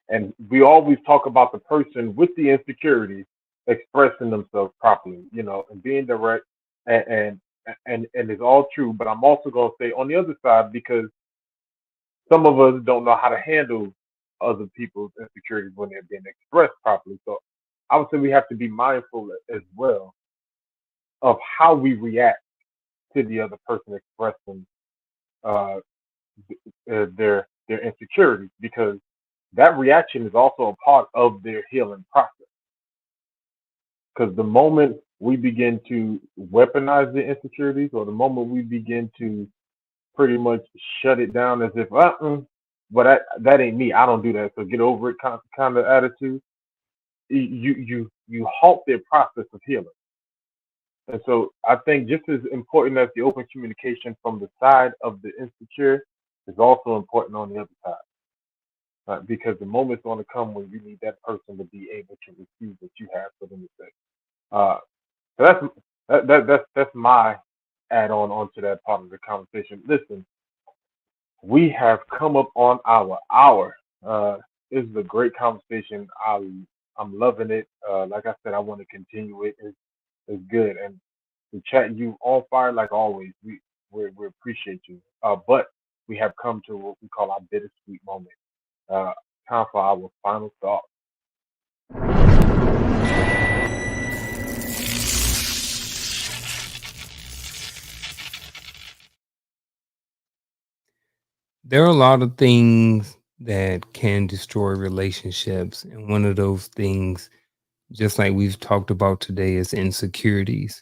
And we always talk about the person with the insecurities expressing themselves properly, and being direct, and and it's all true. But I'm also going to say on the other side, because some of us don't know how to handle other people's insecurities when they're being expressed properly. So I would say we have to be mindful as well of how we react to the other person expressing uh, their insecurities, because that reaction is also a part of their healing process. Because the moment we begin to weaponize the insecurities, or the moment we begin to pretty much shut it down as if, but that ain't me. I don't do that. So get over it, kind of attitude. You halt their process of healing. And so I think just as important as the open communication from the side of the insecure is also important on the other side. Because the moment's going to come when you need that person to be able to receive what you have for them to say. Uh, so that's my add on onto that part of the conversation. Listen, we have come up on our hour. This is a great conversation. I'm loving it. Like I said, I want to continue it. It's good, and the chat you on fire like always. We appreciate you. But we have come to what we call our bittersweet moment. Uh, Time for our final thought. There are a lot of things that can destroy relationships. And one of those things, just like we've talked about today, is insecurities.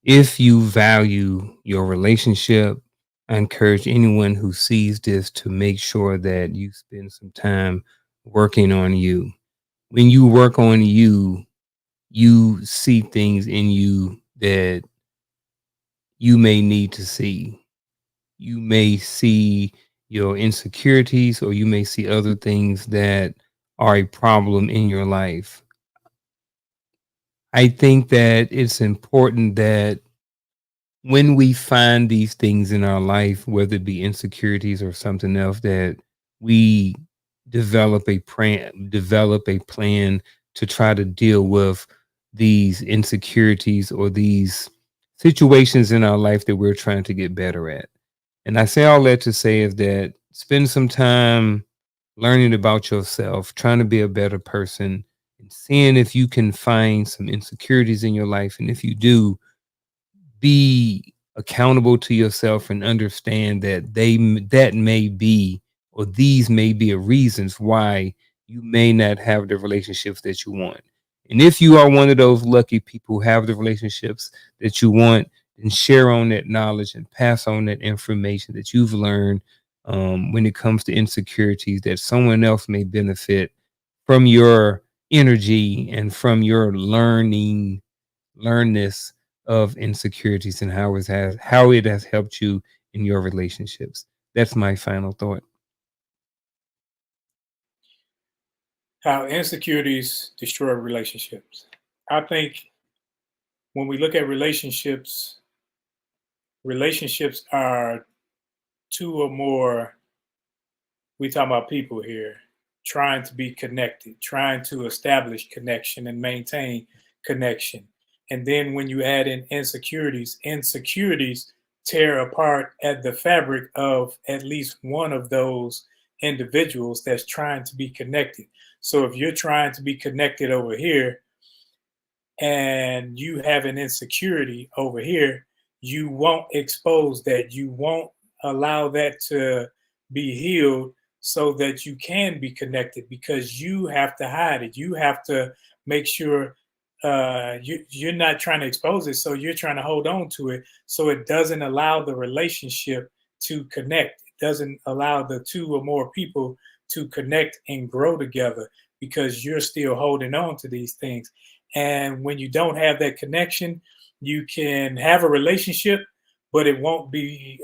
If you value your relationship, I encourage anyone who sees this to make sure that you spend some time working on you. When you work on you, you see things in you that you may need to see. You may see your insecurities, or you may see other things that are a problem in your life. I think that it's important that when we find these things in our life, whether it be insecurities or something else, that we develop a plan to try to deal with these insecurities or these situations in our life that we're trying to get better at. And I say all that to say is that spend some time learning about yourself, trying to be a better person, and seeing if you can find some insecurities in your life. And if you do, be accountable to yourself and understand that that may be, or these may be a reasons why you may not have the relationships that you want. And if you are one of those lucky people who have the relationships that you want, then share on that knowledge and pass on that information that you've learned, when it comes to insecurities, that someone else may benefit from your energy and from your learnness of insecurities, and how it has helped you in your relationships. That's my final thought. How insecurities destroy relationships. I think when we look at relationships, relationships are two or more. We talk about people here trying to be connected, trying to establish connection and maintain connection. And then when you add in insecurities, insecurities tear apart at the fabric of at least one of those individuals that's trying to be connected. So if you're trying to be connected over here and you have an insecurity over here, you won't expose that. You won't allow that to be healed so that you can be connected, because you have to hide it. You have to make sure you're not trying to expose it. So you're trying to hold on to it so it doesn't allow the relationship to connect. It doesn't allow the two or more people to connect and grow together because you're still holding on to these things. And when you don't have that connection, you can have a relationship, but it won't be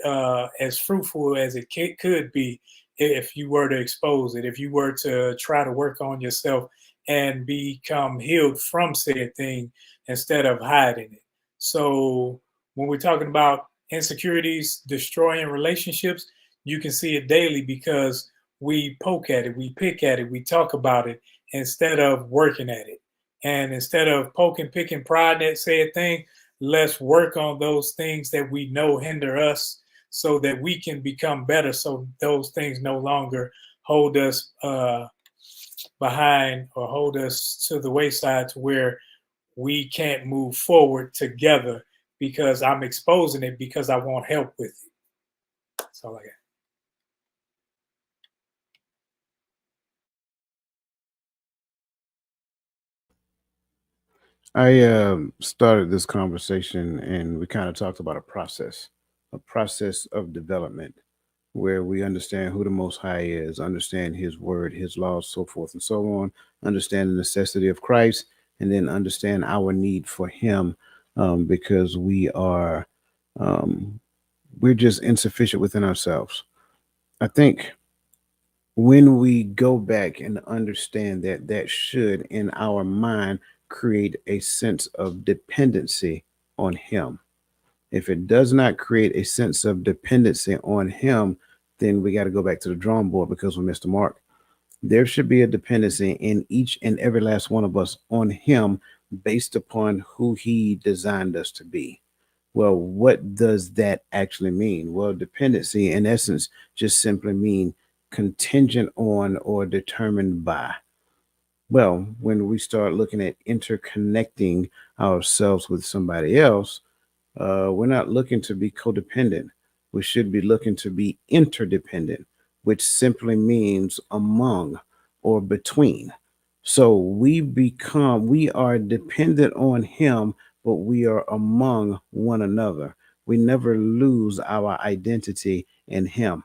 as fruitful as it could be if you were to expose it, if you were to try to work on yourself and become healed from said thing instead of hiding it. So when we're talking about insecurities destroying relationships, you can see it daily because we poke at it, we pick at it, we talk about it instead of working at it. And instead of poking, picking, pride that said thing, let's work on those things that we know hinder us so that we can become better. So those things no longer hold us behind or hold us to the wayside to where we can't move forward together because I'm exposing it because I want help with it. That's all I got. I started this conversation and we kind of talked about a process of development where we understand who the Most High is, understand His word, His laws, so forth and so on, understand the necessity of Christ, and then understand our need for Him, because um, we're just insufficient within ourselves. I think when we go back and understand that, that should in our mind create a sense of dependency on Him. If it does not create a sense of dependency on Him, then we got to go back to the drawing board because we missed the mark. There should be a dependency in each and every last one of us on Him based upon who He designed us to be. Well, what does that actually mean? Well, dependency in essence just simply mean contingent on or determined by. Well, when we start looking at interconnecting ourselves with somebody else, we're not looking to be codependent. We should be looking to be interdependent, which simply means among or between. So we are dependent on Him, but we are among one another. We never lose our identity in Him.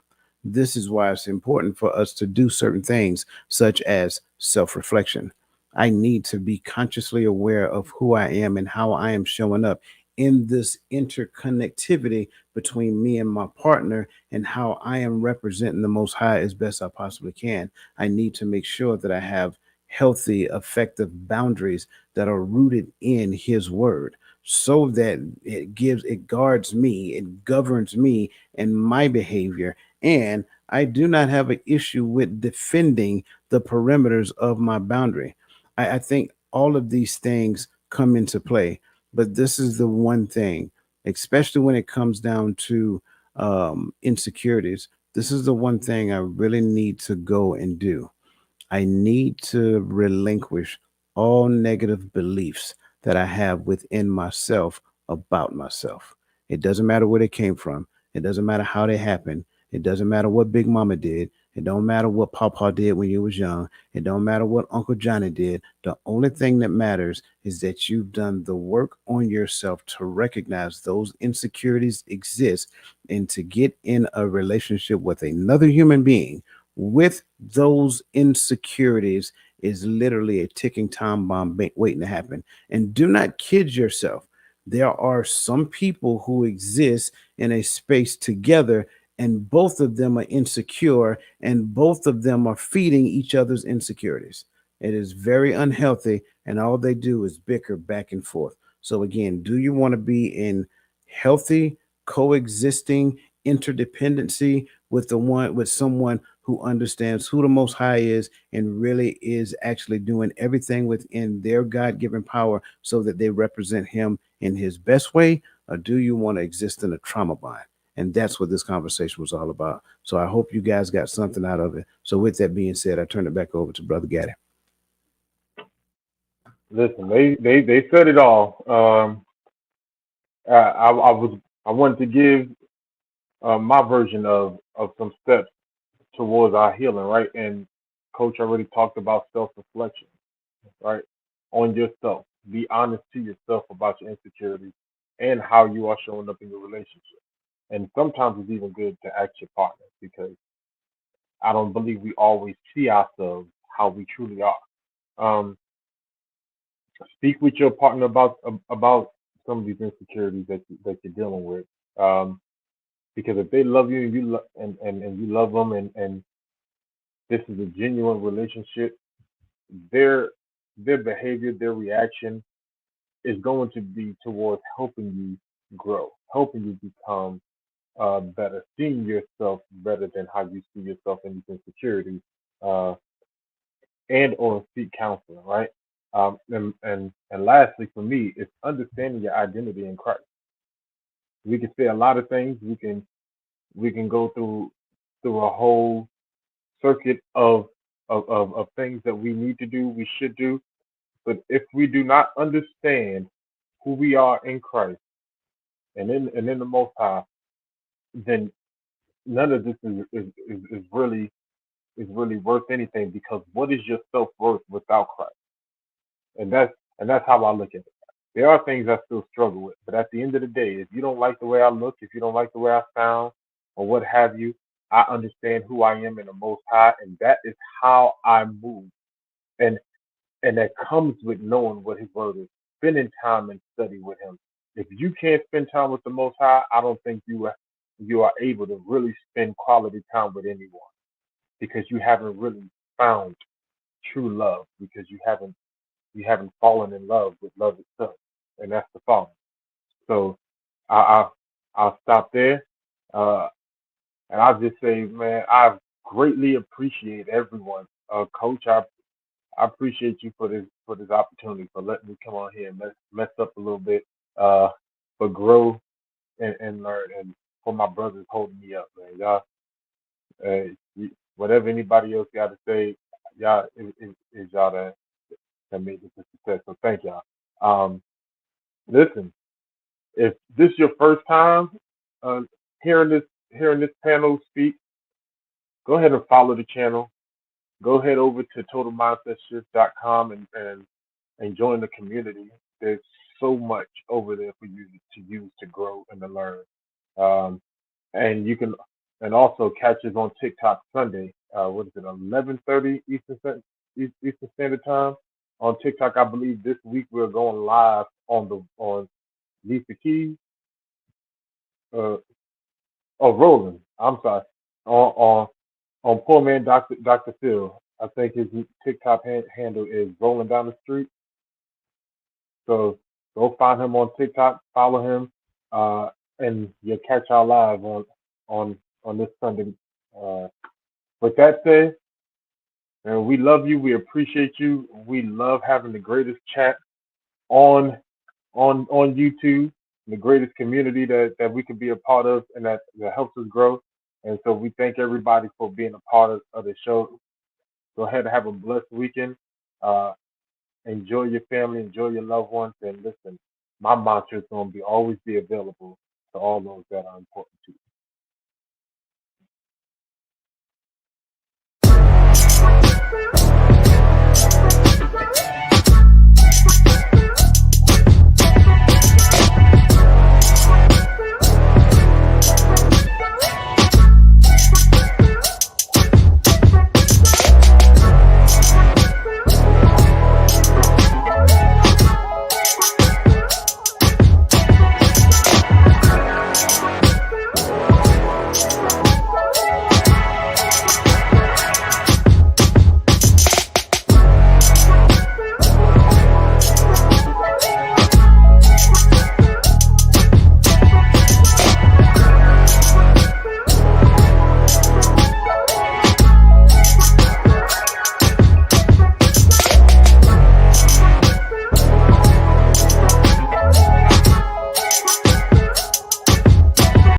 This is why it's important for us to do certain things, such as self reflection. I need to be consciously aware of who I am and how I am showing up in this interconnectivity between me and my partner and how I am representing the Most High as best I possibly can. I need to make sure that I have healthy, effective boundaries that are rooted in His Word, so that it guards me, it governs me and my behavior, and I do not have an issue with defending the perimeters of my boundary. I think all of these things come into play, but this is the one thing, especially when it comes down to insecurities. This is the one thing I really need to go and do. I need to relinquish all negative beliefs that I have within myself about myself. It doesn't matter where they came from. It doesn't matter how they happened. It doesn't matter what Big Mama did. It don't matter what Papa did when you was young. It don't matter what Uncle Johnny did. The only thing that matters is that you've done the work on yourself to recognize those insecurities exist and to get in a relationship with another human being with those insecurities is literally a ticking time bomb waiting to happen. And do not kid yourself. There are some people who exist in a space together, and both of them are insecure, and both of them are feeding each other's insecurities. It is very unhealthy, and all they do is bicker back and forth. So, again, do you want to be in healthy, coexisting interdependency with someone who understands who the Most High is and really is actually doing everything within their God given power so that they represent Him in His best way? Or do you want to exist in a trauma bind? And that's what this conversation was all about. So I hope you guys got something out of it. So, with that being said, I turn it back over to Brother Gaddy. Listen, they said it all. I wanted to give my version of some steps towards our healing, right? And Coach already talked about self reflection, right? On yourself. Be honest to yourself about your insecurities and how you are showing up in your relationship. And sometimes it's even good to ask your partner because I don't believe we always see ourselves how we truly are. Um, Speak with your partner about some of these insecurities that you're dealing with. Um, because if they love you and and you love them and this is a genuine relationship, their their behavior, their reaction is going to be towards helping you grow, helping you become better, seeing yourself better than how you see yourself in these insecurities, uh, and or seek counseling, right? And lastly, for me, it's understanding your identity in Christ. We can say a lot of things. We can go through a whole circuit of things that we need to do, we should do. But if we do not understand who we are in Christ and in the Most High, then none of this is really worth anything. Because what is your self worth without Christ? And that's how I look at it. There are things I still struggle with, but at the end of the day, if you don't like the way I look, if you don't like the way I sound, or what have you, I understand who I am in the Most High, and that is how I move. And and that comes with knowing what His Word is, spending time and study with Him. If you can't spend time with the Most High, I don't think you are able to really spend quality time with anyone, because you haven't really found true love, because you haven't fallen in love with love itself, and that's the Father. So I, I I'll stop there, uh, and I'll just say, man, I greatly appreciate everyone. Coach, I appreciate you for this opportunity, for letting me come on here and mess up a little bit, uh, but grow and learn, and for my brothers holding me up, man. Y'all, whatever anybody else got to say, y'all is y'all that made this a success. So thank y'all. Um, Listen, if this is your first time uh, hearing this panel speak, go ahead and follow the channel. Go ahead over to totalmindsetshift.com and join the community. There's so much over there for you to use to grow and to learn. Um, and you can also catch us on TikTok Sunday. What is it? 11:30 Eastern Standard Time on TikTok. I believe this week we're going live on Lisa Keys. Uh, Roland. I'm sorry. On Poor Man Dr. Phil. I think his TikTok handle is Rolling Down the Street. So go find him on TikTok, follow him, and you'll catch our live on this Sunday. Uh, with that said, and we love you. We appreciate you. We love having the greatest chat on on YouTube, the greatest community that we could be a part of, and that helps us grow. And so we thank everybody for being a part of the show. Go ahead and have a blessed weekend. Uh, enjoy your family, enjoy your loved ones, and listen. My mantra is going to be always be available to all those that are important to you.